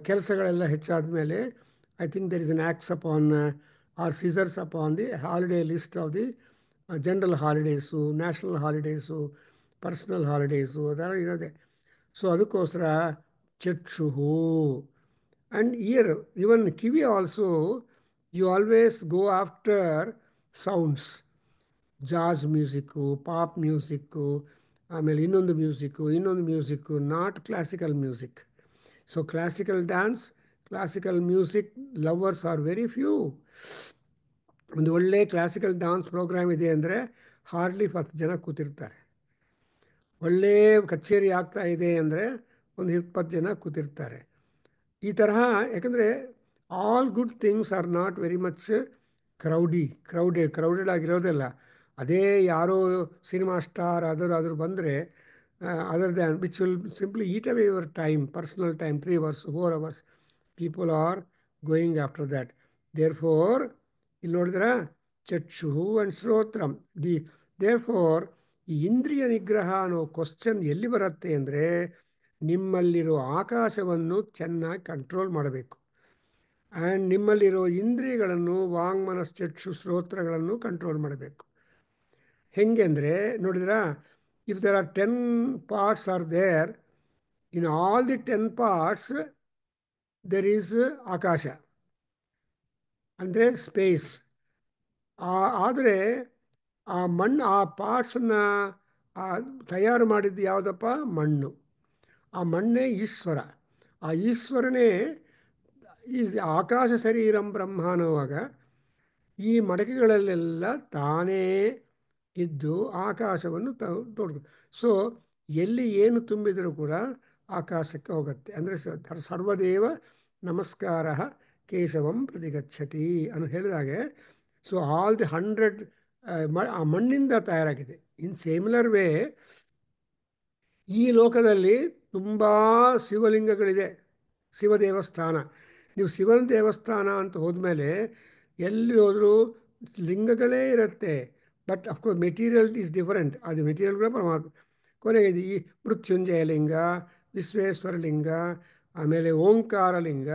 ಕೆಲಸಗಳೆಲ್ಲ ಹೆಚ್ಚಾದ ಮೇಲೆ I think there is an acts upon our scissors upon the holiday list of the general holidays, national holidays, personal holidays ಅದೆಲ್ಲ ಇರೋದೆ. ಸೊ ಅದಕ್ಕೋಸ್ಕರ ಚಕ್ಷುಹು. ಆ್ಯಂಡ್ ಇಯರ್, ಇವನ್ ಕಿವಿ also, you always go after sounds, jazz music, pop music, ಆಮೇಲೆ ಇನ್ನೊಂದು music, not classical music. So classical dance, classical music lovers are very few. ಒಂದು ಒಳ್ಳೆ classical dance program ಇದೆ ಅಂದರೆ ಹಾರ್ಡ್ಲಿ 10 ಜನ ಕೂತಿರ್ತಾರೆ. ಒಳ್ಳೆ ಕಚೇರಿ ಆಗ್ತಾ ಇದೆ ಅಂದರೆ ಒಂದು 20 ಜನ ಕೂತಿರ್ತಾರೆ. ಈ ತರಹ, ಯಾಕಂದರೆ all good things are not very much crowded ಆಗಿರೋದಿಲ್ಲ. ಅದೇ ಯಾರೋ ಸಿನಿಮಾ ಸ್ಟಾರ್ ಅದ್ರ ಬಂದರೆ other than which will simply eat away your time, personal time, 3 hours 4 hours, people are going after that. Therefore ಇಲ್ಲಿ ನೋಡಿದ್ರೆ ಚಕ್ಷು ಆ್ಯಂಡ್ ಶ್ರೋತ್ರಂ therefore ಈ ಇಂದ್ರಿಯ ನಿಗ್ರಹ ಅನ್ನೋ ಕ್ವಶನ್ ಎಲ್ಲಿ ಬರುತ್ತೆ ಅಂದರೆ, ನಿಮ್ಮಲ್ಲಿರೋ ಆಕಾಶವನ್ನು ಚೆನ್ನಾಗಿ ಕಂಟ್ರೋಲ್ ಮಾಡಬೇಕು. ಆ್ಯಂಡ್ ನಿಮ್ಮಲ್ಲಿರೋ ಇಂದ್ರಿಯಗಳನ್ನು ವಾಂಗ್ಮನಶ್ಚಕ್ಷು ಶ್ರೋತ್ರಗಳನ್ನು ಕಂಟ್ರೋಲ್ ಮಾಡಬೇಕು. ಹೆಂಗೆ ಅಂದರೆ ನೋಡಿದ್ರಾ, if there are 10 parts are there, in all the 10 parts there is ಆಕಾಶ ಅಂದರೆ ಸ್ಪೇಸ್. ಆದರೆ ಆ ಮಣ್ಣು, ಆ ಪಾರ್ಟ್ಸನ್ನು ತಯಾರು ಮಾಡಿದ್ದು ಯಾವುದಪ್ಪ? ಮಣ್ಣು. ಆ ಮಣ್ಣೇ ಈಶ್ವರ. ಆ ಈಶ್ವರನೇ ಈ ಆಕಾಶ ಶರೀರಂ ಬ್ರಹ್ಮ ಅನ್ನುವಾಗ ಈ ಮಡಕೆಗಳಲ್ಲೆಲ್ಲ ತಾನೇ ಇದ್ದು ಆಕಾಶವನ್ನು ತೋಡ್ಬೇಕು. ಸೊ ಎಲ್ಲಿ ಏನು ತುಂಬಿದರೂ ಕೂಡ ಆಕಾಶಕ್ಕೆ ಹೋಗುತ್ತೆ. ಅಂದರೆ ಸರ್ವದೇವ ನಮಸ್ಕಾರ ಕೇಶವಂ ಪ್ರತಿಗಚ್ಚತಿ ಅನ್ನು ಹೇಳಿದಾಗೆ, ಸೊ ಆಲ್ ದಿ 100 ಆ ಮಣ್ಣಿಂದ ತಯಾರಾಗಿದೆ. ಇನ್ ಸಿಮಿಲರ್ ವೇ ಈ ಲೋಕದಲ್ಲಿ ತುಂಬ ಶಿವಲಿಂಗಗಳಿದೆ, ಶಿವ ದೇವಸ್ಥಾನ. ನೀವು ಶಿವನ ದೇವಸ್ಥಾನ ಅಂತ ಹೋದ್ಮೇಲೆ ಎಲ್ಲಿ ಹೋದರೂ ಲಿಂಗಗಳೇ ಇರುತ್ತೆ. But of course material is different. ಅದು ಮೆಟೀರಿಯಲ್ ಕೂಡ ಪರಮಾತ್ಮ. ಕೊನೆಗೆ ಈ ಮೃತ್ಯುಂಜಯ ಲಿಂಗ, ವಿಶ್ವೇಶ್ವರ ಲಿಂಗ, ಆಮೇಲೆ ಓಂಕಾರ ಲಿಂಗ,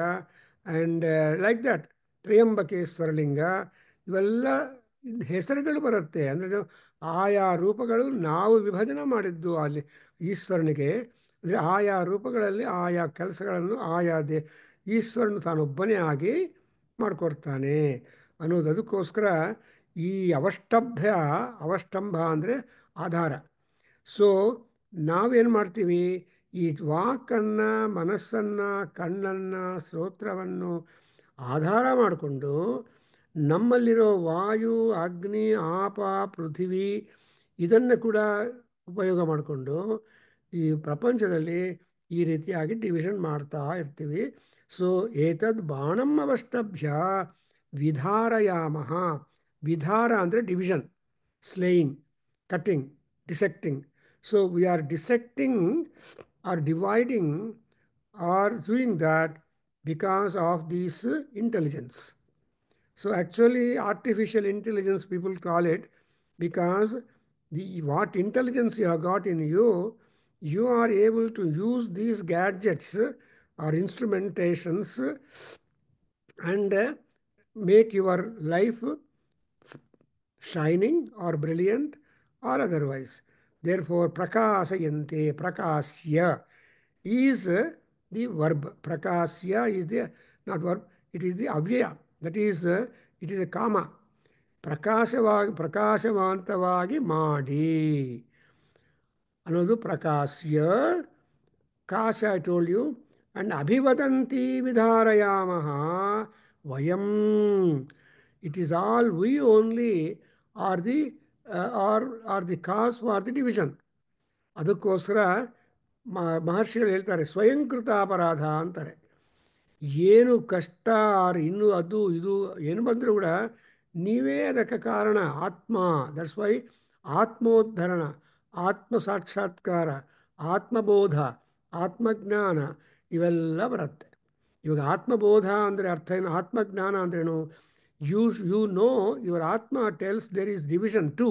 ಆ್ಯಂಡ್ ಲೈಕ್ ದಟ್ ತ್ರ್ಯಂಬಕೇಶ್ವರ ಲಿಂಗ, ಇವೆಲ್ಲ ಹೆಸರುಗಳು ಬರುತ್ತೆ. ಅಂದರೆ ಆಯಾ ರೂಪಗಳು ನಾವು ವಿಭಜನೆ ಮಾಡಿದ್ದು ಅಲ್ಲಿ ಈಶ್ವರನಿಗೆ. ಅಂದರೆ ಆಯಾ ರೂಪಗಳಲ್ಲಿ ಆಯಾ ಕೆಲಸಗಳನ್ನು ಈಶ್ವರನು ತಾನೊಬ್ಬನೇ ಆಗಿ ಮಾಡಿಕೊಡ್ತಾನೆ ಅನ್ನೋದು. ಅದಕ್ಕೋಸ್ಕರ ಈ ಅವಷ್ಟಂಭ ಅಂದರೆ ಆಧಾರ. ಸೊ ನಾವೇನು ಮಾಡ್ತೀವಿ, ಈ ವಾಕನ್ನು, ಮನಸ್ಸನ್ನು, ಕಣ್ಣನ್ನು, ಶ್ರೋತ್ರವನ್ನು ಆಧಾರ ಮಾಡಿಕೊಂಡು ನಮ್ಮಲ್ಲಿರೋ ವಾಯು, ಅಗ್ನಿ, ಆಪ, ಪೃಥಿವಿ ಇದನ್ನು ಕೂಡ ಉಪಯೋಗ ಮಾಡಿಕೊಂಡು ಈ ಪ್ರಪಂಚದಲ್ಲಿ ಈ ರೀತಿಯಾಗಿ ಡಿವಿಷನ್ ಮಾಡ್ತಾ ಇರ್ತೀವಿ. ಸೊ ಏತದ್ ಬಾಣಂ ಅವಷ್ಟಭ್ಯ ವಿಧಾರಯಾಮಃ. ವಿಧಾರ ಅಂದರೆ division, slaying, cutting, dissecting. So we are dissecting or dividing or doing that because of these intelligence. So actually artificial intelligence people call it, because what intelligence you have got in you, you are able to use these gadgets or instrumentations and make your life shining or brilliant or otherwise. Therefore prakasayante, prakasya is the verb. Prakasya is the not verb, it is the avyaya. That is, it is a ಕಾಮ. ಪ್ರಕಾಶವಂತವಾಗಿ ಮಾಡಿ ಅನ್ನೋದು ಪ್ರಕಾಶ್ಯ. ಕಾಶ I told you. And ಅಭಿವದಂತಿ ವಿಧಾರಯಾಮಃ ವಯಂ. It is all we only R the cause for the division. ಅದಕ್ಕೋಸ್ಕರ ಮಹರ್ಷಿಗಳು ಹೇಳ್ತಾರೆ ಸ್ವಯಂಕೃತ ಅಪರಾಧ ಅಂತಾರೆ. ಏನು ಕಷ್ಟ ಇನ್ನು ಅದು ಇದು ಏನು ಬಂದರೂ ಕೂಡ ನೀವೇ ಅದಕ್ಕೆ ಕಾರಣ. ಆತ್ಮ. ದಟ್ಸ್ ವೈ ಆತ್ಮೋದ್ಧರಣ, ಆತ್ಮ ಸಾಕ್ಷಾತ್ಕಾರ, ಆತ್ಮಬೋಧ, ಆತ್ಮಜ್ಞಾನ ಇವೆಲ್ಲ ಬರುತ್ತೆ. ಇವಾಗ ಆತ್ಮಬೋಧ ಅಂದರೆ ಅರ್ಥ ಏನು, ಆತ್ಮಜ್ಞಾನ ಅಂದ್ರೇನು? ಯು ನೋ ಯುವರ್ ಆತ್ಮ tells there is division two.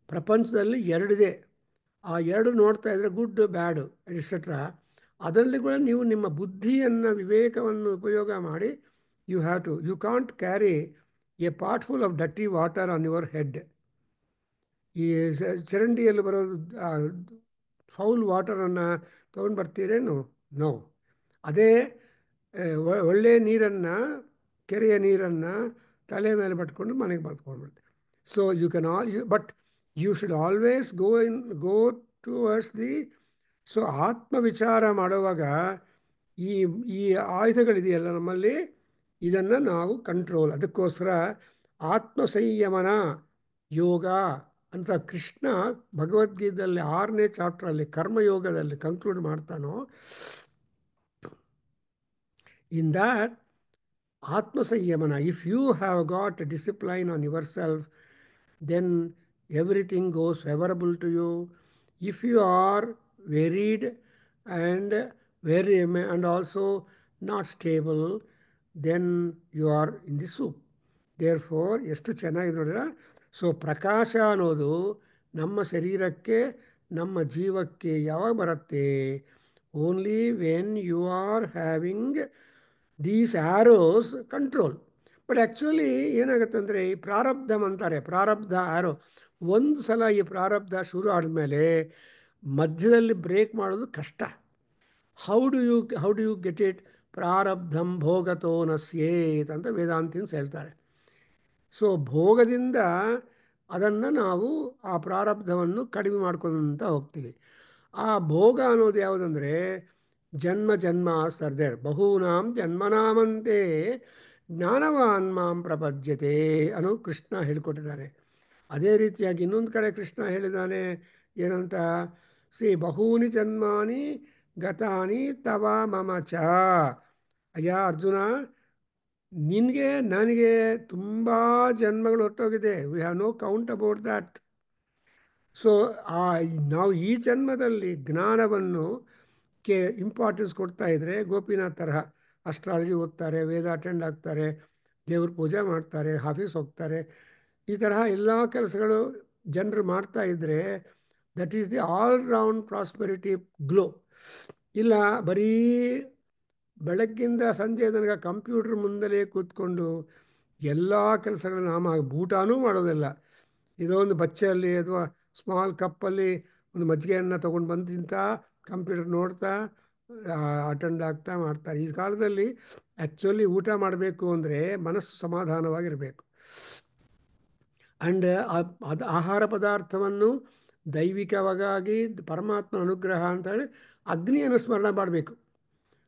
ಪ್ರಪಂಚದಲ್ಲಿ ಎರಡಿದೆ. ಆ ಎರಡು ನೋಡ್ತಾ ಇದ್ರೆ ಗುಡ್ ಬ್ಯಾಡು ಎಟ್ಸೆಟ್ರಾ. ಅದರಲ್ಲಿ ಕೂಡ ನೀವು ನಿಮ್ಮ ಬುದ್ಧಿಯನ್ನು ವಿವೇಕವನ್ನು ಉಪಯೋಗ ಮಾಡಿ you can't carry a pot full of dirty water on your head. ಈ ಚರಂಡಿಯಲ್ಲಿ ಬರೋದು ಫೌಲ್ ವಾಟರನ್ನು ತೊಗೊಂಡು ಬರ್ತೀರೇನು? ನೋ. ಅದೇ ಒಳ್ಳೆಯ ನೀರನ್ನು, ಕೆರೆಯ ನೀರನ್ನು ತಲೆ ಮೇಲೆ ಬಟ್ಕೊಂಡು ಮನೆಗೆ ಬರ್ತ್ಕೊಂಡ್ಬಿಡ್ತೀವಿ. So you can but you should always go towards the. So ಆತ್ಮ ವಿಚಾರ ಮಾಡುವಾಗ ಈ ಈ ಆಯುಧಗಳಿದೆಯಲ್ಲ ನಮ್ಮಲ್ಲಿ, ಇದನ್ನು ನಾವು ಕಂಟ್ರೋಲ್, ಅದಕ್ಕೋಸ್ಕರ ಆತ್ಮ ಸಂಯಮನ ಯೋಗ ಅಂತ ಕೃಷ್ಣ ಭಗವದ್ಗೀತೆಯಲ್ಲಿ 6ನೇ ಚಾಪ್ಟ್ರಲ್ಲಿ ಕರ್ಮಯೋಗದಲ್ಲಿ ಕನ್ಕ್ಲೂಡ್ ಮಾಡ್ತಾನೋ. In that Atma Samyamana, if you have got a discipline on yourself, then everything goes favorable to you. If you are wearied and and also not stable, then you are in the soup. Therefore, ಎಷ್ಟು ಚೆನ್ನಾಗಿದೆ ನೋಡಿರ. So ಪ್ರಕಾಶ ಅನ್ನೋದು ನಮ್ಮ ಶರೀರಕ್ಕೆ, ನಮ್ಮ ಜೀವಕ್ಕೆ ಯಾವಾಗ ಬರುತ್ತೆ? Only when you are having these arrows control. But actually ಏನಾಗುತ್ತೆ ಅಂದರೆ, ಈ ಪ್ರಾರಬ್ಧಮ್ ಅಂತಾರೆ, ಪ್ರಾರಬ್ಧ ಆ್ಯರೋ. ಒಂದು ಸಲ ಈ ಪ್ರಾರಬ್ಧ ಶುರು ಆದಮೇಲೆ ಮಧ್ಯದಲ್ಲಿ ಬ್ರೇಕ್ ಮಾಡೋದು ಕಷ್ಟ. How do you get it? ಪ್ರಾರಬ್ಧಂ ಭೋಗತೋ ನಸ್ಯೇತ್ ಅಂತ ವೇದಾಂತಿನ್ಸ್ ಹೇಳ್ತಾರೆ. ಸೊ ಭೋಗದಿಂದ ಅದನ್ನು ನಾವು ಆ ಪ್ರಾರಬ್ಧವನ್ನು ಕಡಿಮೆ ಮಾಡ್ಕೊತ ಹೋಗ್ತೀವಿ. ಆ ಭೋಗ ಅನ್ನೋದು ಯಾವುದಂದರೆ, ಜನ್ಮ ಜನ್ಮ ಸರ್ದೇರ್ ಬಹೂನಾಂ ಜನ್ಮನಾಮಂತೆ ಜ್ಞಾನವಾನ್ ಮಾಂ ಪ್ರಪದ್ಯತೆ ಅನ್ನೋ ಕೃಷ್ಣ ಹೇಳಿಕೊಟ್ಟಿದ್ದಾನೆ. ಅದೇ ರೀತಿಯಾಗಿ ಇನ್ನೊಂದು ಕಡೆ ಕೃಷ್ಣ ಹೇಳಿದ್ದಾನೆ, ಏನಂತ? ಬಹೂನಿ ಜನ್ಮಾನಿ ಗತಾನಿ ತವ ಮಮ ಚ. ಅಯ್ಯ ಅರ್ಜುನ, ನಿನಗೆ ನನಗೆ ತುಂಬ ಜನ್ಮಗಳು ಹೊರಟೋಗಿದೆ. We have no count about that. So ನಾವು ಈ ಜನ್ಮದಲ್ಲಿ ಜ್ಞಾನವನ್ನು ಇಂಪಾರ್ಟೆನ್ಸ್ ಕೊಡ್ತಾ ಇದ್ದರೆ, ಗೋಪಿನಾಥ್ ತರಹ ಅಸ್ಟ್ರಾಲಜಿ ಓದ್ತಾರೆ, ವೇದ ಅಟೆಂಡ್ ಆಗ್ತಾರೆ, ದೇವ್ರ ಪೂಜೆ ಮಾಡ್ತಾರೆ, ಆಫೀಸ್ ಹೋಗ್ತಾರೆ, ಈ ತರಹ ಎಲ್ಲ ಕೆಲಸಗಳು ಜನರು ಮಾಡ್ತಾ ಇದ್ದರೆ, that is the all round prosperity glow. ಇಲ್ಲ ಬರೀ ಬೆಳಗ್ಗಿಂದ ಸಂಜೆ ತನಕ ಕಂಪ್ಯೂಟರ್ ಮುಂದಲೇ ಕೂತ್ಕೊಂಡು ಎಲ್ಲ ಕೆಲಸಗಳನ್ನ ಊಟನೂ ಮಾಡೋದಿಲ್ಲ. ಇದೋ ಒಂದು ಬಚ್ಚೆಯಲ್ಲಿ ಅಥವಾ ಸ್ಮಾಲ್ ಕಪ್ಪಲ್ಲಿ ಒಂದು ಮಜ್ಜಿಗೆಯನ್ನು ತೊಗೊಂಡು ಬಂದು ತಿಂತಾ, ಕಂಪ್ಯೂಟರ್ ನೋಡ್ತಾ, ಅಟೆಂಡ್ ಆಗ್ತಾ ಮಾಡ್ತಾರೆ. ಈ ಕಾಲದಲ್ಲಿ ಆ್ಯಕ್ಚುಲಿ ಊಟ ಮಾಡಬೇಕು ಅಂದರೆ ಮನಸ್ಸು ಸಮಾಧಾನವಾಗಿರಬೇಕು. ಆ್ಯಂಡ್ ಅದು ಆಹಾರ ಪದಾರ್ಥವನ್ನು ದೈವಿಕವಾಗಿ ಪರಮಾತ್ಮ ಅನುಗ್ರಹ ಅಂತೇಳಿ ಅಗ್ನಿಯನ್ನು ಸ್ಮರಣೆ ಮಾಡಬೇಕು.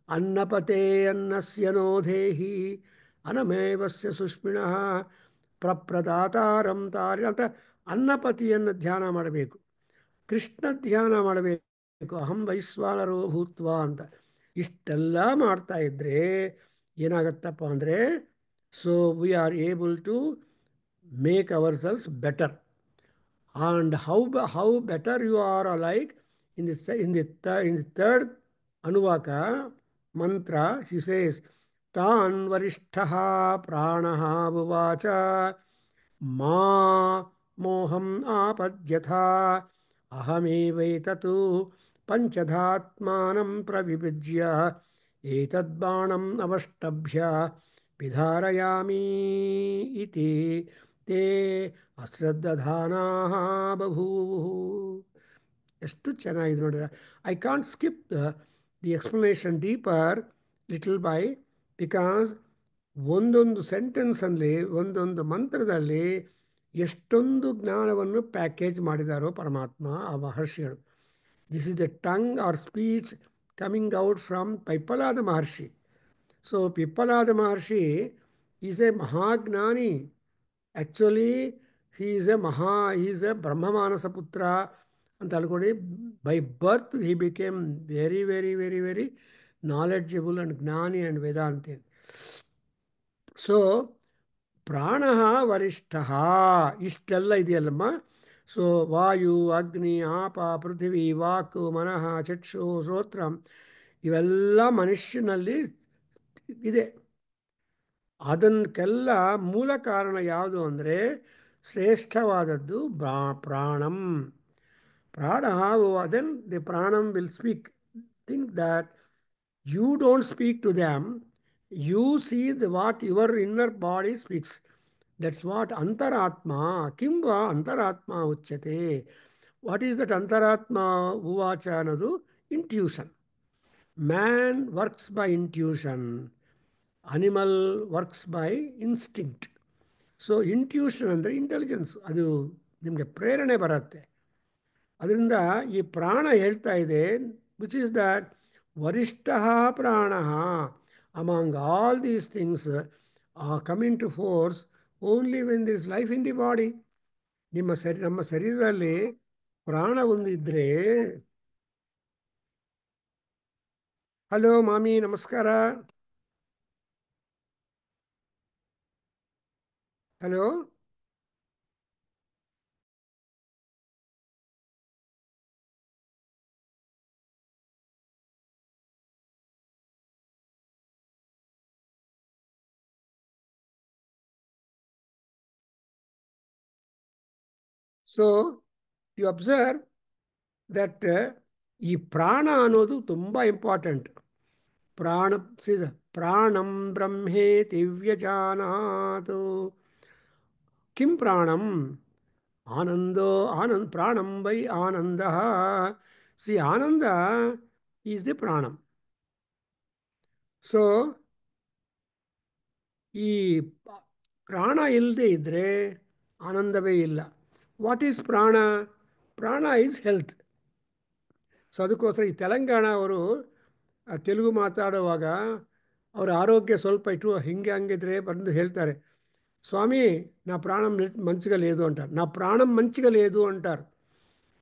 ಅನ್ನಪತೆ ಅನ್ನಸ್ಯ ನೋ ದೇಹಿ ಅನಮೇವಸ್ಯ ಸುಷ್ಮಿಣಃ ಪ್ರಪ್ರದಾತಾರಂ ತಾರಿ ಅಂತ ಅನ್ನಪತಿಯನ್ನು ಧ್ಯಾನ ಮಾಡಬೇಕು, ಕೃಷ್ಣ ಧ್ಯಾನ ಮಾಡಬೇಕು, ಅಹಂ ವೈಶ್ವಾನರೋ ಭೂತ್ವ ಅಂತ. ಇಷ್ಟೆಲ್ಲ ಮಾಡ್ತಾ ಇದ್ದರೆ ಏನಾಗತ್ತಪ್ಪ ಅಂದರೆ, so we are able to make ourselves better. And how better you are like in the third ಅನುವಾಕ ಮಂತ್ರ ಹಿ ಸೇಸ್, ತಾನ್ ವರಿಷ್ಠಃ ಪ್ರಾಣಃ ಉವಾಚ ಮಾ ಮೋಹಂ ಆಪದ್ಯಥ ಅಹಮೇವೈತತು ಪಂಚಧಾತ್ಮಾನಂ ಪ್ರವಿಭಜ್ಯ ಏತದ್ಬಾಣಂ ಅವಷ್ಟಭ್ಯ ವಿಧಾರಯಾಮಿ ಇತಿ ತೇ ಅಶ್ರದ್ಧಾನಾಃ ಬಭೂವು. ಎಷ್ಟು ಚೆನ್ನಾಗಿದೆ ನೋಡಿದ್ರೆ. I can't skip the explanation deeper little by, because ಒಂದೊಂದು ಸೆಂಟೆನ್ಸಲ್ಲಿ, ಒಂದೊಂದು ಮಂತ್ರದಲ್ಲಿ ಎಷ್ಟೊಂದು ಜ್ಞಾನವನ್ನು ಪ್ಯಾಕೇಜ್ ಮಾಡಿದಾರೋ ಪರಮಾತ್ಮ, ಆ ಮಹರ್ಷಿಗಳು. This is the tongue or speech coming out from Pippalada ಮಹರ್ಷಿ. ಸೊ ಪಿಪ್ಪಲಾದ ಮಹರ್ಷಿ ಈಸ್ ಎ ಮಹಾಜ್ಞಾನಿ. ಆ್ಯಕ್ಚುಲಿ ಹೀ ಈಸ್ ಎ ಬ್ರಹ್ಮಮಾನಸ ಪುತ್ರ ಅಂತ ಅನ್ಕೊಂಡು, by birth he became very very very very knowledgeable and ಜ್ಞಾನಿ ಆ್ಯಂಡ್ ವೇದಾಂತಿ. ಸೊ ಪ್ರಾಣ ವರಿಷ್ಠ ಇಷ್ಟೆಲ್ಲ ಇದೆಯಲ್ಲಮ್ಮ. ಸೊ ವಾಯು, ಅಗ್ನಿ, ಆಪ, ಪೃಥ್ವಿ, ವಾಕ್, ಮನಃ, ಚಕ್ಷು, ಶ್ರೋತ್ರ ಇವೆಲ್ಲ ಮನುಷ್ಯನಲ್ಲಿ ಇದೆ. ಅದಕ್ಕೆಲ್ಲ ಮೂಲ ಕಾರಣ ಯಾವುದು ಅಂದರೆ ಶ್ರೇಷ್ಠವಾದದ್ದು ಪ್ರಾಣಂ. ಪ್ರಾಣ, ದೆನ್ ದಿ ಪ್ರಾಣಂ will speak. Think that You don't speak to them. You see what your inner body speaks. That's what antaratma. Kim va antaratma uchyate. What is that antaratma uvacha anadu? Intuition. Man works by intuition. Animal works by instinct. So intuition ಅಂದರೆ intelligence, ಅದು ನಿಮಗೆ ಪ್ರೇರಣೆ ಬರುತ್ತೆ. ಅದರಿಂದ ಈ ಪ್ರಾಣ ಹೇಳ್ತಾ ಇದೆ, ವಿಚ್ ಈಸ್ ದಟ್ ವರಿಷ್ಠ ಪ್ರಾಣ among all these things coming to force only when this life in the body. ನಮ್ಮ ಶರೀರದಲ್ಲಿ ಪ್ರಾಣ ಒಂದಿದ್ರೆ. ಹಲೋ ಮಾಮಿ, ನಮಸ್ಕಾರ. Hello. So you observe that ಈ ಪ್ರಾಣ ಅನ್ನೋದು ತುಂಬ ಇಂಪಾರ್ಟೆಂಟ್. ಪ್ರಾಣ ಪ್ರಾಣಂ ಬ್ರಹ್ಮೇತಿ ವ್ಯಜಾನಾತ್. ಕಿಂ ಪ್ರಾಣಂ? ಆನಂದೋ ಆನಂದ್ ಪ್ರಾಣಂ ವೈ ಆನಂದ. ಸಿ ಆನಂದ ಈಸ್ ದಿ ಪ್ರಾಣಂ. ಸೊ ಈ ಪ್ರಾಣ ಇಲ್ಲದೆ ಇದ್ದರೆ ಆನಂದವೇ ಇಲ್ಲ. ವಾಟ್ ಈಸ್ ಪ್ರಾಣ? ಪ್ರಾಣ ಈಸ್ ಹೆಲ್ತ್. ಸೊ ಅದಕ್ಕೋಸ್ಕರ ಈ ತೆಲಂಗಾಣ ಅವರು ತೆಲುಗು ಮಾತಾಡುವಾಗ ಅವರ ಆರೋಗ್ಯ ಸ್ವಲ್ಪ ಇಟ್ಟು ಹಿಂಗೆ ಹಂಗಿದ್ರೆ ಬಂದು ಹೇಳ್ತಾರೆ, స్వామి నా ప్రాణం మంచిగా లేదు అంటారు. నా ప్రాణం మంచిగా లేదు అంటారు.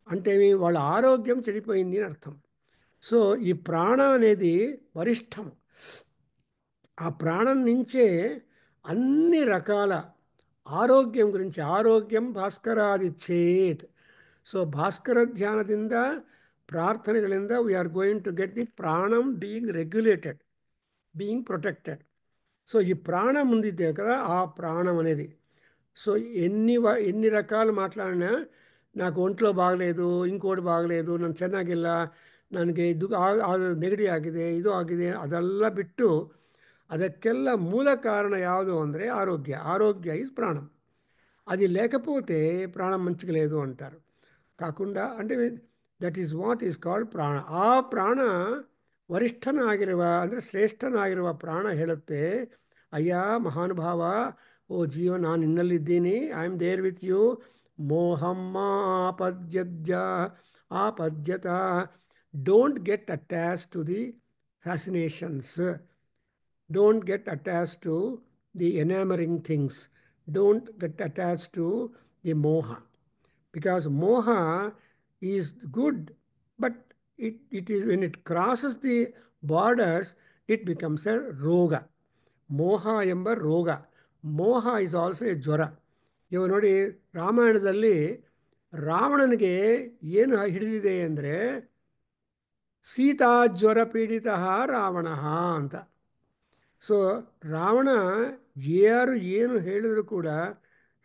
అంటే వాళ్ళ ఆరోగ్యం చెడిపోయింది అని అర్థం. సో ఈ ప్రాణ అనేది వరిష్టం. ఆ ప్రాణం నుంచే అన్ని రకాల ఆరోగ్యం గురించి, ఆరోగ్యం ಭಾಸ್ಕರಾದಿ ಚೇತ್. ಸೊ ಭಾಸ್ಕರ ಧ್ಯಾನದಿಂದ, ಪ್ರಾರ್ಥನೆಗಳಿಂದ we are going to get the ಪ್ರಾಣಂ being regulated, being protected. So ఈ ప్రాణం ఉందిద్దే కదా, ఆ ప్రాణం అనేది. సో ఎన్ని రకాలు మాట్లాడినా, నాకు ఒంట్లో ಬಾಗలేదు, ಇಂಕೋటి ಬಾಗలేదు, ನಾನು ಚೆನ್ನಾಗಿಲ್ಲ, ನನಗೆ ಇದು ನೆಗಡಿ ಆಗಿದೆ, ಇದು ಆಗಿದೆ, ಅದೆಲ್ಲ ಬಿಟ್ಟು ಅದಕ್ಕೆಲ್ಲ ಮೂಲ ಕಾರಣ ಯಾವುದು ಅಂದರೆ ಆರೋಗ್ಯ. ఆరోగ్య ఈజ్ ప్రాణం. అది లేకపోతే ప్రాణం మంచిగా లేదు అంటారు. కాకుండా అంటే that is what is called ಪ್ರಾಣ. ಆ ಪ್ರಾಣ ವರಿಷ್ಠನಾಗಿರುವ ಅಂದರೆ ಶ್ರೇಷ್ಠನಾಗಿರುವ ಪ್ರಾಣ ಹೇಳುತ್ತೆ, ಅಯ್ಯ ಮಹಾನುಭಾವ, ಓ ಜೀವ, ನಾನು ನಿನ್ನಲ್ಲಿದ್ದೀನಿ, I am there with you. ಮೋಹಮ್ಮ ಆಪದ್ಯಜ್ಜ ಆಪದ್ಯತ. Don't get attach to the fascinations. Don't get attach to the enamouring things. Don't get attach to the ಮೋಹ. Because moha is good, but it is when it crosses the borders, it becomes a roga. Moha ಎಂಬ ರೋಗ. ಮೋಹ is also A ಜ್ವರ. ಇವಾಗ ನೋಡಿ, ರಾಮಾಯಣದಲ್ಲಿ ರಾವಣನಿಗೆ ಏನು ಹಿಡಿದಿದೆ ಅಂದರೆ ಸೀತಾ ಜ್ವರ ಪೀಡಿತ ರಾವಣ ಅಂತ. ಸೊ ರಾವಣ ಯಾರು ಏನು ಹೇಳಿದ್ರು ಕೂಡ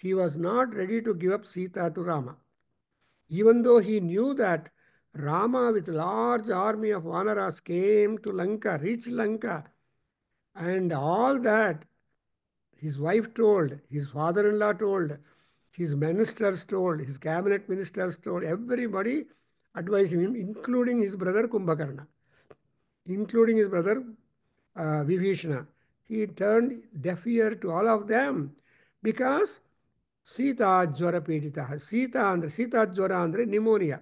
he was not ready to give up Sita to Rama. Even though he knew that Rama with large army of Vanaras came to Lanka, reached Lanka, and all that his wife told, his father-in-law told, his ministers told, his cabinet ministers told, everybody advised him, including his brother Kumbhakarna, including his brother Vibhishana. He turned deaf ear to all of them because Sita Jwara Pidita. Sita Jwara andre pneumonia.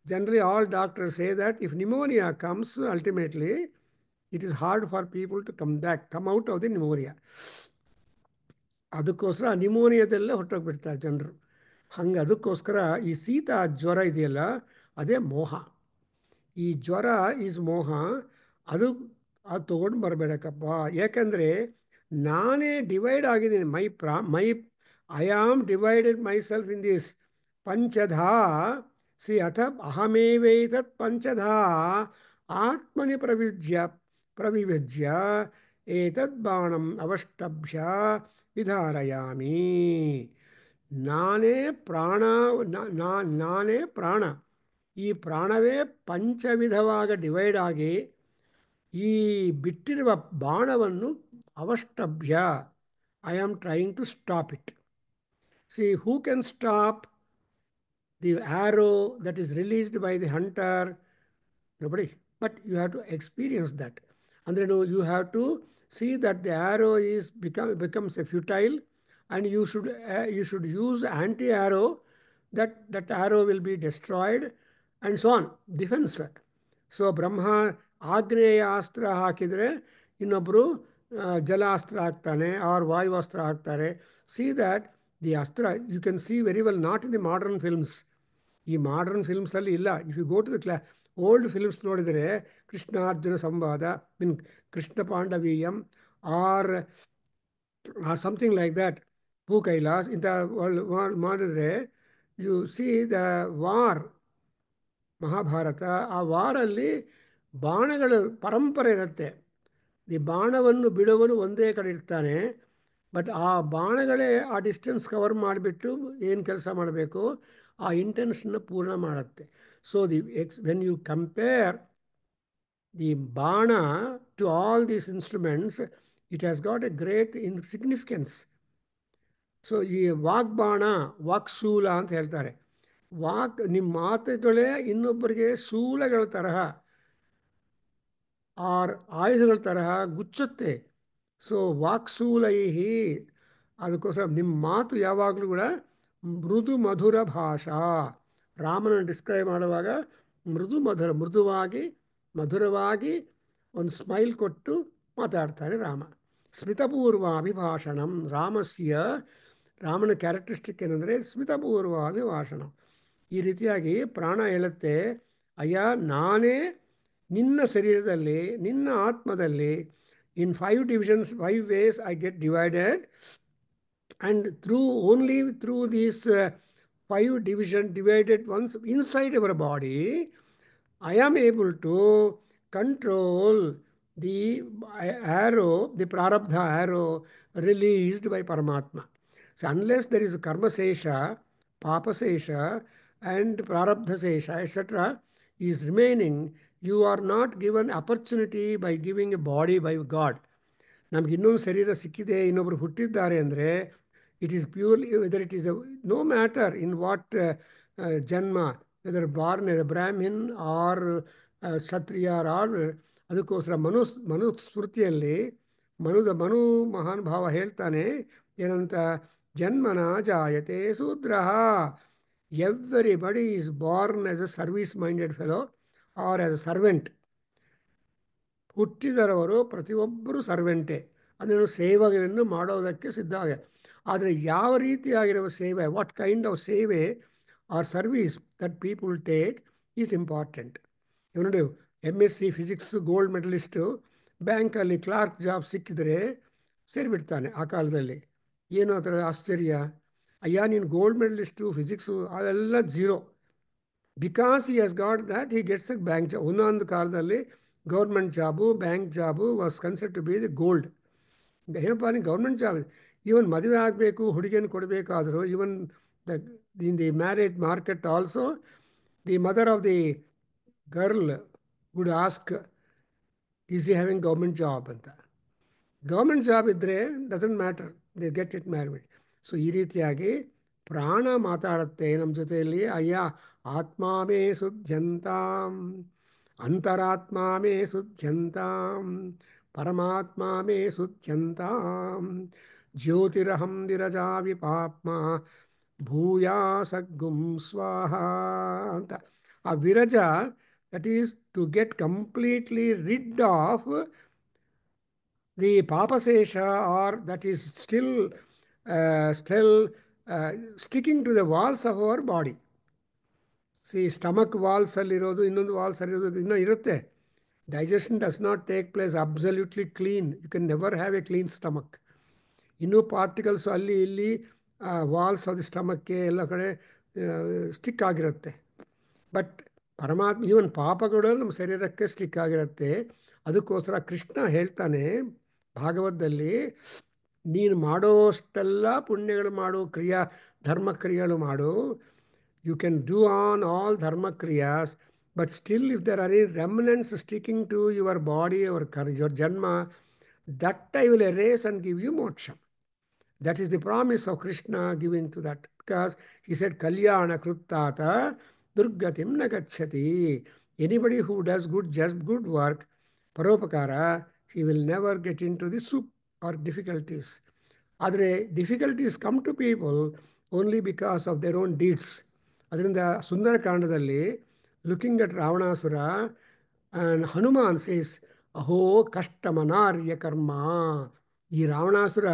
Generally, all doctors say that if pneumonia comes, ultimately, it is hard for people to come out of the pneumonia. ಅದಕ್ಕೋಸ್ಕರ ನಿಮೋನಿಯಾದೆಲ್ಲ ಹೊರಟೋಗ್ಬಿಡ್ತಾರೆ ಜನರು. ಹಂಗೆ ಅದಕ್ಕೋಸ್ಕರ ಈ ಶೀತ ಜ್ವರ ಇದೆಯಲ್ಲ, ಅದೇ ಮೋಹ. ಈ ಜ್ವರ ಈಸ್ ಮೋಹ. ಅದು ತೊಗೊಂಡು ಬರಬೇಡಕ್ಕಪ್ಪ. ಯಾಕಂದರೆ ನಾನೇ ಡಿವೈಡ್ ಆಗಿದ್ದೀನಿ. I am divided myself in this ಪಂಚಧಾ. ಸಿ ಅಥ ಅಹಮೇವೈತತ್ ಪಂಚಧಾ ಆತ್ಮನಿ ಪ್ರವಿಭಜ್ಯ ಏತದ್ ಬಾಣಂ ಅವಷ್ಟಭ್ಯ ವಿಧಾರಯಾಮಿ. ನಾನೇ ಪ್ರಾಣ. ನಾನೇ ಪ್ರಾಣ. ಈ ಪ್ರಾಣವೇ ಪಂಚವಿಧವಾಗ ಡಿವೈಡ್ ಆಗಿ ಈ ಬಿಟ್ಟಿರುವ ಬಾಣವನ್ನು ಅವಷ್ಟಭ್ಯ, I am trying to stop it. See, who can stop the arrow that is released by the hunter? Nobody. But you have to experience that. And then you have to see that the arrow becomes a futile, and you should use anti-arrow, that arrow will be destroyed, and so on. Defense. So Brahma ಆಗ್ನೇಯ ಅಸ್ತ್ರ ಹಾಕಿದರೆ ಇನ್ನೊಬ್ಬರು ಜಲಾಸ್ತ್ರ ಹಾಕ್ತಾನೆ, or ವಾಯುವಾಸ್ತ್ರ ಹಾಕ್ತಾರೆ. See that the ಅಸ್ತ್ರ you can see very well, not in the modern films. ಈ ಮಾಡರ್ನ್ ಫಿಲ್ಮ್ಸಲ್ಲಿ ಇಲ್ಲ. If you go to the old films ನೋಡಿದರೆ ಕೃಷ್ಣಾರ್ಜುನ ಸಂವಾದ, ಮೀನ್ ಕೃಷ್ಣ ಪಾಂಡವೀಯಂ, or something like that, Bhookailas, ಇಂಥ ಮಾಡಿದ್ರೆ you see the war, Mahabharata, ಆ ವಾರಲ್ಲಿ ಬಾಣಗಳು ಪರಂಪರೆ ಇರುತ್ತೆ. ಈ ಬಾಣವನ್ನು ಬಿಡುವನು ಒಂದೇ ಕಡೆ ಇರ್ತಾನೆ, ಬಟ್ ಆ ಬಾಣಗಳೇ ಆ ಡಿಸ್ಟೆನ್ಸ್ ಕವರ್ ಮಾಡಿಬಿಟ್ಟು ಏನು ಕೆಲಸ ಮಾಡಬೇಕು ಆ ಇಂಟೆನ್ಷನ್ನ ಪೂರ್ಣ ಮಾಡುತ್ತೆ. So when you compare the ಬಾಣ to all these instruments, it has got a great significance. So ಈ ವಾಗ್ಬಾಣ, ವಾಕ್ಶೂಲ ಅಂತ ಹೇಳ್ತಾರೆ. ನಿಮ್ಮ ಮಾತುಗಳೇ ಇನ್ನೊಬ್ಬರಿಗೆ ಶೂಲಗಳ ತರಹ, ಆಯುಧಗಳ ತರಹ ಗುಚ್ಚುತ್ತೆ. ಸೊ ವಾಕ್ಶೂಲೈಹಿ, ಅದಕ್ಕೋಸ್ಕರ ನಿಮ್ಮ ಮಾತು ಯಾವಾಗಲೂ ಕೂಡ ಮೃದು ಮಧುರ ಭಾಷಾ. ರಾಮನನ್ನು ಡಿಸ್ಕ್ರೈಬ್ ಮಾಡುವಾಗ ಮೃದುವಾಗಿ ಮಧುರವಾಗಿ ಒಂದು ಸ್ಮೈಲ್ ಕೊಟ್ಟು ಮಾತಾಡ್ತಾರೆ ರಾಮ. ಸ್ಮಿತಪೂರ್ವಾಭಿಭಾಷಣಂ, ರಾಮನ ಕ್ಯಾರೆಕ್ಟರಿಸ್ಟಿಕ್ ಏನಂದರೆ ಸ್ಮಿತಪೂರ್ವಾಭಿಭಾಷಣಂ. ಈ ರೀತಿಯಾಗಿ ಪ್ರಾಣ ಹೇಳುತ್ತೆ, ಅಯ್ಯ ನಾನೇ ನಿನ್ನ ಶರೀರದಲ್ಲಿ, ನಿನ್ನ ಆತ್ಮದಲ್ಲಿ, ಇನ್ 5 divisions, 5 ways I get divided, and only through these 5 divided ones inside our body, I am able to control the arrow, the prarabdha arrow released by Paramatma. So unless there is karma sesha, papa sesha, and prarabdha sesha, etc. is remaining, you are not given opportunity by giving a body by God. ನಮ್ಗೆ ಇನ್ನೊಂದು ಶರೀರ ಸಿಕ್ಕಿದೆ, ಇನ್ನೊಬ್ರು ಹುಟ್ಟಿದ್ದಾರೆ ಅಂದರೆ, it is purely, whether it is no matter in what ಜನ್ಮ, whether born a Brahmin or Kshatriya or, ಅದಕ್ಕೋಸ್ಕರ ಮನುಸ್ಮೃತಿಯಲ್ಲಿ ಮನು ಮಹಾನುಭಾವ ಹೇಳ್ತಾನೆ ಏನಂತ, ಜನ್ಮನ ಜಾಯತೆ ಶೂದ್ರ, everybody is born as a service minded fellow or as a servant. ಹುಟ್ಟಿದರವರು ಪ್ರತಿಯೊಬ್ಬರು ಸರ್ವೆಂಟೇ, ಅದನ್ನು ಸೇವೆಯನ್ನು ಮಾಡೋದಕ್ಕೆ ಸಿದ್ಧ. ಆದರೆ ಯಾವ ರೀತಿಯಾಗಿರುವ ಸೇವೆ, ವಾಟ್ ಕೈಂಡ್ ಆಫ್ ಸೇವೆ or service that people take is important. ಇವ್ ನೋಡಿ, MSc ಫಿಸಿಕ್ಸ್ ಗೋಲ್ಡ್ ಮೆಡಲಿಸ್ಟು ಬ್ಯಾಂಕಲ್ಲಿ ಕ್ಲಾರ್ಕ್ ಜಾಬ್ ಸಿಕ್ಕಿದರೆ ಸೇರಿಬಿಡ್ತಾನೆ. ಆ ಕಾಲದಲ್ಲಿ ಏನು ಅದರ ಆಶ್ಚರ್ಯ, ಅಯ್ಯ ನೀನು ಗೋಲ್ಡ್ ಮೆಡಲಿಸ್ಟು ಫಿಸಿಕ್ಸು ಅವೆಲ್ಲ zero, because he has got that he gets a bank job. ಒಂದೊಂದು ಕಾಲದಲ್ಲಿ government job, bank job was considered to be the gold. ಏನಪ್ಪ ನೀನು ಗೌರ್ಮೆಂಟ್ ಜಾಬ್, ಈವನ್ ಮದುವೆ ಆಗಬೇಕು, ಹುಡುಗಿಯನ್ನು ಕೊಡಬೇಕಾದರೂ, even in the marriage market also, the mother of the girl would ask, is he having government job ಅಂತ. Government job ಇದ್ದರೆ doesn't matter, they get it married. So ಈ ರೀತಿಯಾಗಿ ಪ್ರಾಣ ಮಾತಾಡುತ್ತೆ ನಮ್ಮ ಜೊತೆಯಲ್ಲಿ, ಅಯ್ಯ ಆತ್ಮಾಮೇ ಶುದ್ಧ್ಯಂತಾಂ, ಅಂತರಾತ್ಮಾ ಮೇ ಶುದ್ಧ್ಯಂತಾಂ, ಪರಮಾತ್ಮ ಮೇ ಶುದ್ಧ್ಯಂತಾಂ, ಜ್ಯೋತಿರಹಂ ವಿರಜಾ ವಿಪಾಪ್ಮ ಭೂಯಾಸಗ್ಗುಂ ಸ್ವಾಹ ಅಂತ. ಆ ವಿರಜ, that is to get completely rid of the ಪಾಪಶೇಷ, or that is still sticking to the walls of our body. Stomach ವಾಲ್ಸಲ್ಲಿರೋದು, ಇನ್ನೊಂದು ವಾಲ್ಸಲ್ಲಿರೋದು ಇನ್ನೂ ಇರುತ್ತೆ. Digestion does not take place absolutely clean. You can never have a clean stomach. ಇನ್ನೂ particles ಅಲ್ಲಿ ಇಲ್ಲಿ walls of the ಸ್ಟಮಕ್ಕೆ ಎಲ್ಲ ಕಡೆ ಸ್ಟಿಕ್ ಆಗಿರುತ್ತೆ. ಬಟ್ ಪರಮಾತ್ಮ, ಈವನ್ ಪಾಪಗಳು ನಮ್ಮ ಶರೀರಕ್ಕೆ ಸ್ಟಿಕ್ ಆಗಿರುತ್ತೆ. ಅದಕ್ಕೋಸ್ಕರ ಕೃಷ್ಣ ಹೇಳ್ತಾನೆ ಭಾಗವತದಲ್ಲಿ, ನೀನು ಮಾಡೋಷ್ಟೆಲ್ಲ ಪುಣ್ಯಗಳು ಮಾಡು, ಧರ್ಮಕ್ರಿಯೆಗಳು ಮಾಡು. You can do on all ಧರ್ಮಕ್ರಿಯಾಸ್, But still, if there are any remnants sticking to your body or your janma, that I will erase and give you moksha. That is the promise of Krishna giving to that. Because he said, Kalyana Kruttata Durgatim Nagachati. Anybody who does good, just good work, paropakara, he will never get into the soup or difficulties. ಆದರೆ difficulties come to people only because of their own deeds. ಅದರಿಂದ ಸುಂದರಕಾಂಡದಲ್ಲಿ looking at Ravanasura and Hanuman says ಅಹೋ ಕಷ್ಟಮನಾರ್ಯ ಕರ್ಮ. ಈ Ravanasura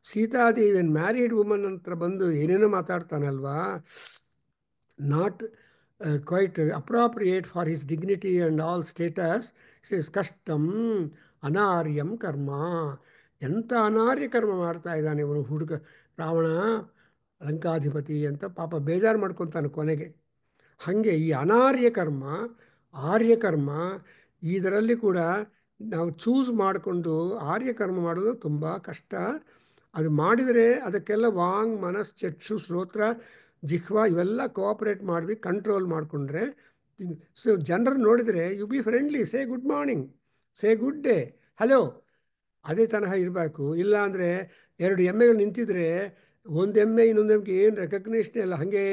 Sitadevi married woman ಹತ್ರ ಬಂದು ಏನೇನೋ ಮಾತಾಡ್ತಾನಲ್ವಾ, not quite appropriate for his dignity and all status. Says ಕಷ್ಟಂ ಅನಾರ್ಯಂ ಕರ್ಮ. ಎಂಥ ಅನಾರ್ಯ ಕರ್ಮ ಮಾಡ್ತಾ ಇದ್ದಾನೆ ಇವನು ಹುಡುಗ ರಾವಣ ಲಂಕಾಧಿಪತಿ ಅಂತ ಪಾಪ ಬೇಜಾರು ಮಾಡ್ಕೊತಾನೆ ಕೊನೆಗೆ. ಹಾಗೆ ಈ ಅನಾರ್ಯ ಕರ್ಮ, ಆರ್ಯಕರ್ಮ, ಇದರಲ್ಲಿ ಕೂಡ ನಾವು ಚೂಸ್ ಮಾಡಿಕೊಂಡು ಆರ್ಯಕರ್ಮ ಮಾಡೋದು ತುಂಬ ಕಷ್ಟ. ಅದು ಮಾಡಿದರೆ ಅದಕ್ಕೆಲ್ಲ ವಾಂಗ್, ಮನಸ್, ಚಕ್ಷು, ಶ್ರೋತ್ರ, ಜಿಹ್ವ ಇವೆಲ್ಲ ಕೋಆಪ್ರೇಟ್ ಮಾಡಿ ಕಂಟ್ರೋಲ್ ಮಾಡಿಕೊಂಡ್ರೆ, ಸೊ ಜನರು ನೋಡಿದರೆ you be friendly, say good morning, say good day, hello, ಅದೇ ತರಹ ಇರಬೇಕು. ಇಲ್ಲ ಅಂದರೆ ಎರಡು ಎಮ್ಮೆಗಳು ನಿಂತಿದ್ರೆ ಒಂದು ಎಮ್ಮೆ ಇನ್ನೊಂದು ಎಮ್ಮೆಗೆ ಏನು ರೆಕಗ್ನೇಷನ್ ಇಲ್ಲ, ಹಾಗೇ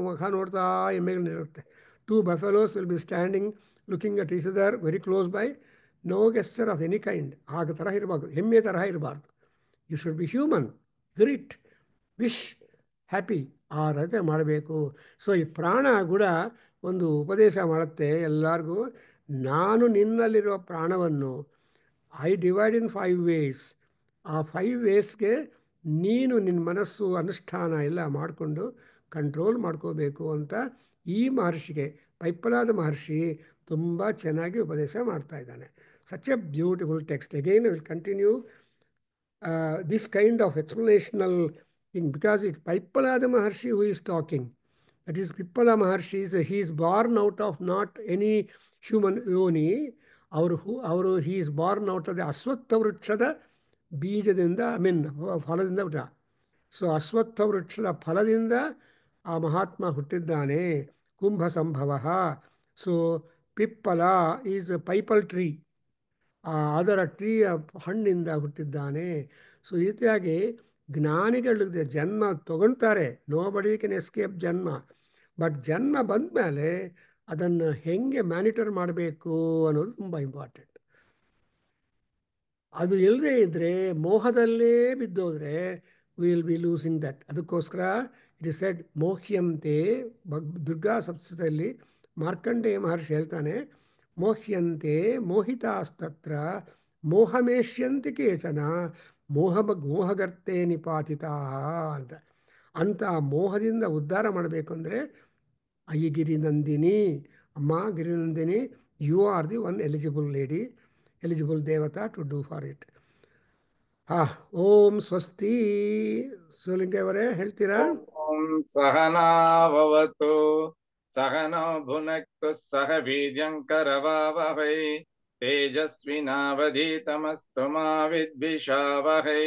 ಮುಖ ನೋಡ್ತಾ ಎಮ್ಮೆಗಳಿರುತ್ತೆ. Two buffaloes will be standing looking at each other very close by, no gesture of any kind. ಆಗ ತರಹ ಇರಬಾರ್ದು, ಎಮ್ಮೆ ತರಹ ಇರಬಾರ್ದು. You should be human, greet, wish, happy, ಆ ರೀತಿ ಮಾಡಬೇಕು. ಸೊ ಈ ಪ್ರಾಣ ಕೂಡ ಒಂದು ಉಪದೇಶ ಮಾಡುತ್ತೆ ಎಲ್ಲರಿಗೂ. ನಾನು ನಿನ್ನಲ್ಲಿರುವ ಪ್ರಾಣವನ್ನು ಐ ಡಿವೈಡ್ ಇನ್ 5 ways. ಆ 5 waysಗೆ ನೀನು ನಿನ್ನ ಮನಸ್ಸು ಅನುಷ್ಠಾನ ಎಲ್ಲ ಮಾಡಿಕೊಂಡು ಕಂಟ್ರೋಲ್ ಮಾಡ್ಕೋಬೇಕು ಅಂತ ಈ ಮಹರ್ಷಿಗೆ, ಪೈಪ್ಪಲಾದ ಮಹರ್ಷಿ ತುಂಬ ಚೆನ್ನಾಗಿ ಉಪದೇಶ ಮಾಡ್ತಾ ಇದ್ದಾನೆ. Such A beautiful text. Again I will continue this kind of explanational thing, because it's Paipalada Maharshi who is talking. That is, Pippala Maharshi, he is born out of not any human yoni. He is born out of the ಅಶ್ವತ್ಥ ವೃಕ್ಷದ ಬೀಜದಿಂದ, ಫಲದಿಂದ ಹುಟ್ಟ. So ಅಶ್ವತ್ಥ ವೃಕ್ಷದ ಫಲದಿಂದ ಆ ಮಹಾತ್ಮ ಹುಟ್ಟಿದ್ದಾನೆ, ಕುಂಭ ಸಂಭವ. So ಪಿಪ್ಪಲ is ಪೈಪಲ್ tree, ಅದರ ಟ್ರೀಯ ಹಣ್ಣಿಂದ ಹುಟ್ಟಿದ್ದಾನೆ. So ಈ ರೀತಿಯಾಗಿ ಜ್ಞಾನಿಗಳಿಗೆ ಜನ್ಮ ತಗೊಳ್ತಾರೆ, ನೋ ಬಡಿ ಕೆನ್ ಎಸ್ಕೇಪ್ ಜನ್ಮ. ಬಟ್ ಜನ್ಮ ಬಂದ ಮೇಲೆ ಅದನ್ನು ಹೆಂಗೆ ಮ್ಯಾನಿಟರ್ ಮಾಡಬೇಕು ಅನ್ನೋದು ತುಂಬ ಇಂಪಾರ್ಟೆಂಟ್. ಅದು ಇಲ್ಲದೆ ಇದ್ದರೆ, ಮೋಹದಲ್ಲೇ ಬಿದ್ದೋದ್ರೆ ವಿಲ್ ಬಿ ಲೂಸಿಂಗ್ ದಟ್. ಅದಕ್ಕೋಸ್ಕರ ಇಟ್ ಇಸ್ ಸೆಡ್ ಮೋಹ್ಯಂತೆ. ದುರ್ಗಾ ಸಪ್ತಶತಿಯಲ್ಲಿ ಮಾರ್ಕಂಡೇಯ ಮಹರ್ಷಿ ಹೇಳ್ತಾನೆ, ಮೋಹ್ಯಂತೆ ಮೋಹಿತಾಸ್ತತ್ರ ಮೋಹಮೇಷ್ಯಂತಿ ಕೇಚನ ಮೋಹಗರ್ತೆ ನಿಪಾತಿತಾ ಅಂತ. ಅಂಥ ಮೋಹದಿಂದ ಉದ್ಧಾರ ಮಾಡಬೇಕು ಅಂದರೆ, ಐ ಗಿರಿನಂದಿನಿ, ಅಮ್ಮ ಗಿರಿನಂದಿನಿ, you are the one eligible lady, eligible ದೇವತಾ ಟು ಡೂ ಫಾರ್ ಇಟ್. ಓಂ ಸ್ವಸ್ತಿ. ಸೋಲಿಂಗಯವರೇ ಹೇಳ್ತೀರಾ? ಓಂ ಸಹನಾವವತು ಸಹನೋ ಭುನಕ್ತು ಸಹ ಬೀರ್ಯಂಕರವಾವಹೈ ತೇಜಸ್ವಿನಾವಧೀತಮಸ್ತು ಮಾ ವಿದ್ವಿಷಾವಹೈ.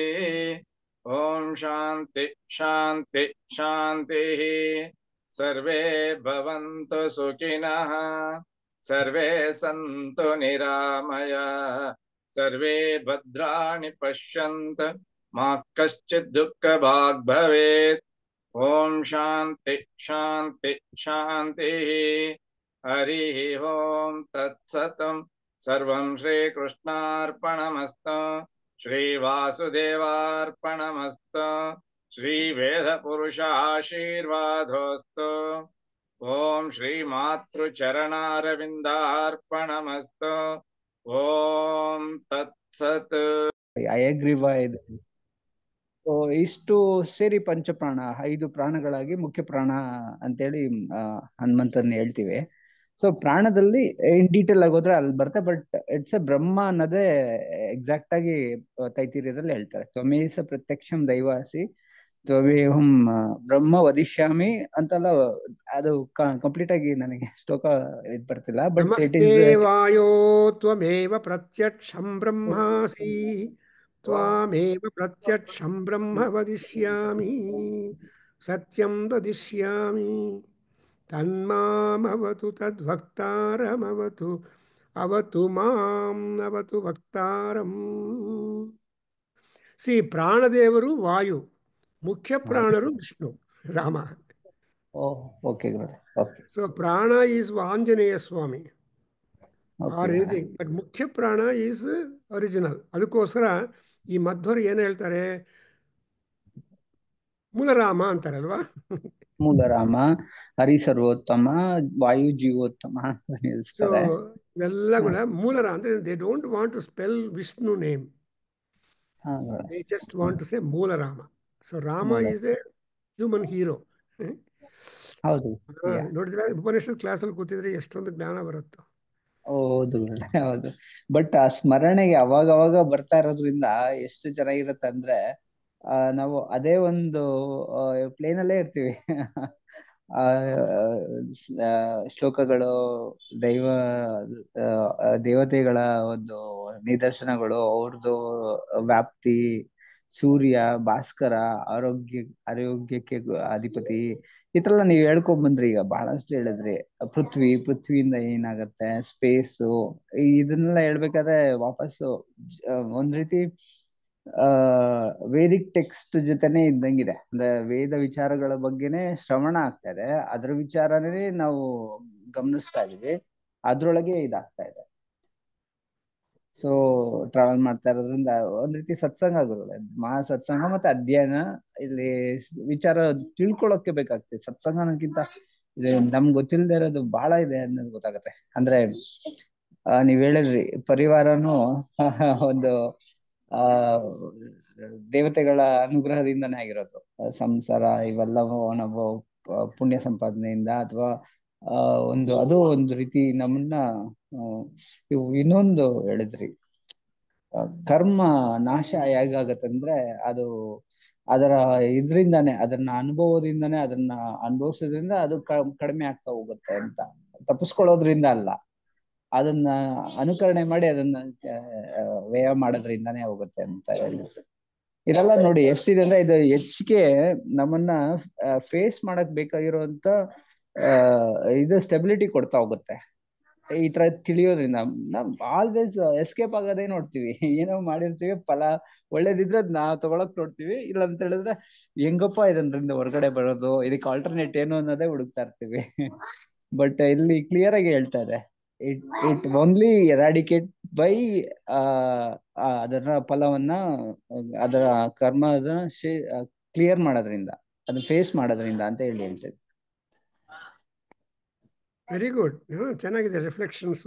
ಓಂ ಶಾಂತಿ ಶಾಂತಿ ಶಾಂತಿ. ಸರ್ವೇ ಭವಂತು ಸುಖಿನಃ, ಸರ್ವೇ ಸಂತು ನಿರಾಮಯ, ಸರ್ವೇ ಭದ್ರಾಣಿ ಪಶ್ಯಂತು ಮಾ ಕಶ್ಚಿತ್ ದುಃಖ ಭಾಗ್ ಭವೇತ್. ಓಂ ಶಾಂತಿ ಶಾಂತಿ ಶಾಂತಿ. ಹರಿ ಓಂ ತತ್ಸತ್. ಸರ್ವಂ ಶ್ರೀ ಕೃಷ್ಣಾರ್ಪಣಮಸ್ತು, ಶ್ರೀ ವಾಸುದೇವಾರ್ಪಣಮಸ್ತು, ಶ್ರೀ ವೇದ ಪುರುಷ ಆಶೀರ್ವಾದೋಸ್ತು. ಓಂ ಶ್ರೀ ಮಾತೃಚರಣಾರವಿಂದಾರ್ಪಣಮಸ್ತು. ಓಂ ತತ್ಸತ್. ಹಯಗ್ರೀವ ಇದೆ. ಸೊ ಇಷ್ಟು ಸೇರಿ ಪಂಚಪ್ರಾಣ, 5 ಪ್ರಾಣಗಳಾಗಿ ಮುಖ್ಯ ಪ್ರಾಣ ಅಂತೇಳಿ ಹನುಮಂತನ ಹೇಳ್ತೀವಿ. ಸೊ ಪ್ರಾಣದಲ್ಲಿ ಇನ್ ಡೀಟೇಲ್ ಆಗಿ ಹೋದ್ರೆ ಅಲ್ಲಿ ಬರುತ್ತೆ, ಬಟ್ ಇಟ್ಸ್ ಎ ಬ್ರಹ್ಮ ಅನ್ನೋದೇ ಎಕ್ಸಾಕ್ಟ್ ಆಗಿ ತೈತಿರ್ಯದಲ್ಲಿ ಹೇಳ್ತಾರೆ. ತ್ವಮೇಸ ಪ್ರತ್ಯಕ್ಷಂ ದೈವಾಸಿ ತ್ವಮೇಹಂ ಬ್ರಹ್ಮ ವದಿಷ್ಯಾಮಿ ಅಂತೆಲ್ಲ. ಅದು ಕಂಪ್ಲೀಟ್ ಆಗಿ ನನಗೆ ಶ್ಲೋಕ ಇದ್ ಬರ್ತಿಲ್ಲ, ಬಟ್ ಇಟ್ ನಮಸ್ತೆ ಈಸ್ ವಾಯೋ ತ್ವಮೇವ ಪ್ರತ್ಯಕ್ಷಂ ಬ್ರಹ್ಮಾಸಿ ತ್ವಾಮೇವ ಪ್ರತ್ಯಕ್ಷಂ ಬ್ರಹ್ಮ ವದಿಷ್ಯಾಮಿ ಸತ್ಯಂ ವದಿಷ್ಯಾಮಿ ತನ್ಮಾಮವತು ತದ್ಭಕ್ತಾರಮವತು ಅವತು ಮಾಂ ಅವತು ಭಕ್ತಾರಂ. ಸಿ ಪ್ರಾಣದೇವರು ವಾಯು, ಮುಖ್ಯ ಪ್ರಾಣರು ವಿಷ್ಣು ರಾಮ. ಓಕೆ ಗುರುಗಳೇ. ಓಕೆ. ಸೊ ಪ್ರಾಣ is Anjaneya Swamy are okay. Anything, but ಮುಖ್ಯ ಪ್ರಾಣ ಈಸ್ ಒರಿಜಿನಲ್. ಅದಕ್ಕೋಸ್ಕರ ಈ ಮಧ್ವರು ಏನು ಹೇಳ್ತಾರೆ, ಮೂಲರಾಮ ಅಂತಾರಲ್ವಾ. ಮೂಲರಾಮ, ಹರಿ ಸರ್ವೋತ್ತಮ, ವಾಯು ಜೀವೋತ್ತಮ ಅಂತ ಸೊ ನಿಲ್ಲಿಸ್ತಾರೆ. ಎಲ್ಲ ಕೂಡ ಮೂಲರಾಮ ಅಂದ್ರೆ they don't want to spell Vishnu name, ಹಾ ಗುರುಗಳೇ. They just want to say ಮೂಲರಾಮ. ಸೊ ರಾಮ ಮೂಲ. Is a human hero. ಹೌದು. ನೋಡಿದ್ರೆ ಉಪನಿಷತ್ ಕ್ಲಾಸಲ್ಲಿ ಕೂತಿದ್ರೆ ಎಷ್ಟೊಂದು ಜ್ಞಾನ ಬರುತ್ತೋ. ಹೌದು ಗುರುಗಳೇ, ಹೌದು. ಬಟ್ ಆ ಸ್ಮರಣೆಗೆ ಅವಾಗ ಅವಾಗ ಬರ್ತಾ ಇರೋದ್ರಿಂದ ಎಷ್ಟು ಚೆನ್ನಾಗಿರುತ್ತೆ ಅಂದ್ರೆ ನಾವು ಅದೇ ಒಂದು ಪ್ಲೇನಲ್ಲೇ ಇರ್ತೀವಿ. ಆ ಶ್ಲೋಕಗಳು, ದೇವತೆಗಳ ಒಂದು ನಿದರ್ಶನಗಳು, ಅವ್ರದ್ದು ವ್ಯಾಪ್ತಿ, ಸೂರ್ಯ, ಭಾಸ್ಕರ, ಆರೋಗ್ಯಕ್ಕೆ ಅಧಿಪತಿ, ಈ ತರ ಎಲ್ಲ ನೀವು ಹೇಳ್ಕೊಂಡ್ ಬಂದ್ರಿ. ಈಗ ಬಹಳಷ್ಟು ಹೇಳಿದ್ರಿ. ಪೃಥ್ವಿಯಿಂದ ಏನಾಗತ್ತೆ, ಸ್ಪೇಸು, ಇದನ್ನೆಲ್ಲ ಹೇಳ್ಬೇಕಾದ್ರೆ ವಾಪಸ್ಸು ಒಂದ್ ರೀತಿ ವೇದಿಕ್ ಟೆಕ್ಸ್ಟ್ ಜೊತೆನೆ ಇದ್ದಂಗಿದೆ. ಅಂದ್ರೆ ವೇದ ವಿಚಾರಗಳ ಬಗ್ಗೆನೆ ಶ್ರವಣ ಆಗ್ತಾ ಇದೆ, ಅದ್ರ ವಿಚಾರನೇ ನಾವು ಗಮನಿಸ್ತಾ ಇದೀವಿ, ಅದ್ರೊಳಗೆ ಇದಾಗ್ತಾ ಇದೆ. ಸೊ ಟ್ರಾವೆಲ್ ಮಾಡ್ತಾ ಇರೋದ್ರಿಂದ ಒಂದ್ ರೀತಿ ಸತ್ಸಂಗ ಗುರುಗಳೇ, ಮಹಾ ಸತ್ಸಂಗ ಮತ್ತೆ ಅಧ್ಯಯನ, ಇಲ್ಲಿ ವಿಚಾರ ತಿಳ್ಕೊಳಕ್ಕೆ ಬೇಕಾಗ್ತದೆ. ಸತ್ಸಂಗನಕ್ಕಿಂತ ಇದು ನಮ್ಗೆ ಗೊತ್ತಿಲ್ಲದೆ ಇರೋದು ಬಹಳ ಇದೆ ಅನ್ನೋದು ಗೊತ್ತಾಗತ್ತೆ. ಅಂದ್ರೆ ನೀವ್ ಹೇಳಿದ್ರಿ ಪರಿವಾರನು ಒಂದು ದೇವತೆಗಳ ಅನುಗ್ರಹದಿಂದನೇ ಆಗಿರೋದು. ಸಂಸಾರ ಇವೆಲ್ಲವೂ ನಾವು ಪುಣ್ಯ ಸಂಪಾದನೆಯಿಂದ ಅಥವಾ ಅದು ಒಂದು ರೀತಿ ನಮ್ಮನ್ನ ಇವು ಇನ್ನೊಂದು ಹೇಳಿದ್ರಿ, ಕರ್ಮ ನಾಶ ಹೇಗಾಗತ್ತಂದ್ರೆ ಅದು ಅದರ ಇದರಿಂದಾನೇ, ಅದನ್ನ ಅನುಭವದಿಂದಾನೇ, ಅದನ್ನ ಅನುಭವಿಸೋದ್ರಿಂದ ಅದು ಕಡಿಮೆ ಆಗ್ತಾ ಹೋಗುತ್ತೆ ಅಂತ. ತಪ್ಪಿಸ್ಕೊಳ್ಳೋದ್ರಿಂದ ಅಲ್ಲ, ಅದನ್ನ ಅನುಕರಣೆ ಮಾಡಿ ಅದನ್ನ ವ್ಯಯ ಮಾಡೋದ್ರಿಂದಾನೇ ಹೋಗುತ್ತೆ ಅಂತ ಹೇಳಿದ್ರು. ಇದೆಲ್ಲ ನೋಡಿ ಎಷ್ಟಿದೆ ಅಂದ್ರೆ ಇದು ಹೆಚ್ಚಿಗೆ ನಮ್ಮನ್ನ ಫೇಸ್ ಮಾಡಕ್ ಬೇಕಾಗಿರುವಂತ ಇದು ಸ್ಟೆಬಿಲಿಟಿ ಕೊಡ್ತಾ ಹೋಗುತ್ತೆ. ಈ ತರ ತಿಳಿಯೋದ್ರಿಂದ ನಾವ್ ಆಲ್ವೇಸ್ ಎಸ್ಕೇಪ್ ಆಗೋದೇ ನೋಡ್ತೀವಿ. ಏನೋ ಮಾಡಿರ್ತೀವಿ, ಫಲ ಒಳ್ಳೇದಿದ್ರೆ ನಾವು ತಗೊಳಕ್ ನೋಡ್ತೀವಿ, ಇಲ್ಲ ಅಂತ ಹೇಳಿದ್ರೆ ಹೆಂಗಪ್ಪ ಇದರಿಂದ ಹೊರಗಡೆ ಬರೋದು, ಇದಕ್ಕೆ ಆಲ್ಟರ್ನೇಟ್ ಏನು ಅನ್ನೋದೇ ಹುಡುಕ್ತಾ ಇರ್ತೀವಿ. ಬಟ್ ಇಲ್ಲಿ ಕ್ಲಿಯರ್ ಆಗಿ ಹೇಳ್ತಾ ಇದೆ, ಇಟ್ ಓನ್ಲಿ ಎರಾಡಿಕೇಟ್ ಬೈ ಅದರ ಫಲವನ್ನ, ಅದರ ಕರ್ಮ ಕ್ಲಿಯರ್ ಮಾಡೋದ್ರಿಂದ, ಅದನ್ನ ಫೇಸ್ ಮಾಡೋದ್ರಿಂದ ಅಂತ ಹೇಳ್ತೇವೆ. ವೆರಿ ಗುಡ್, ಚೆನ್ನಾಗಿದೆ ರಿಫ್ಲೆಕ್ಷನ್ಸ್.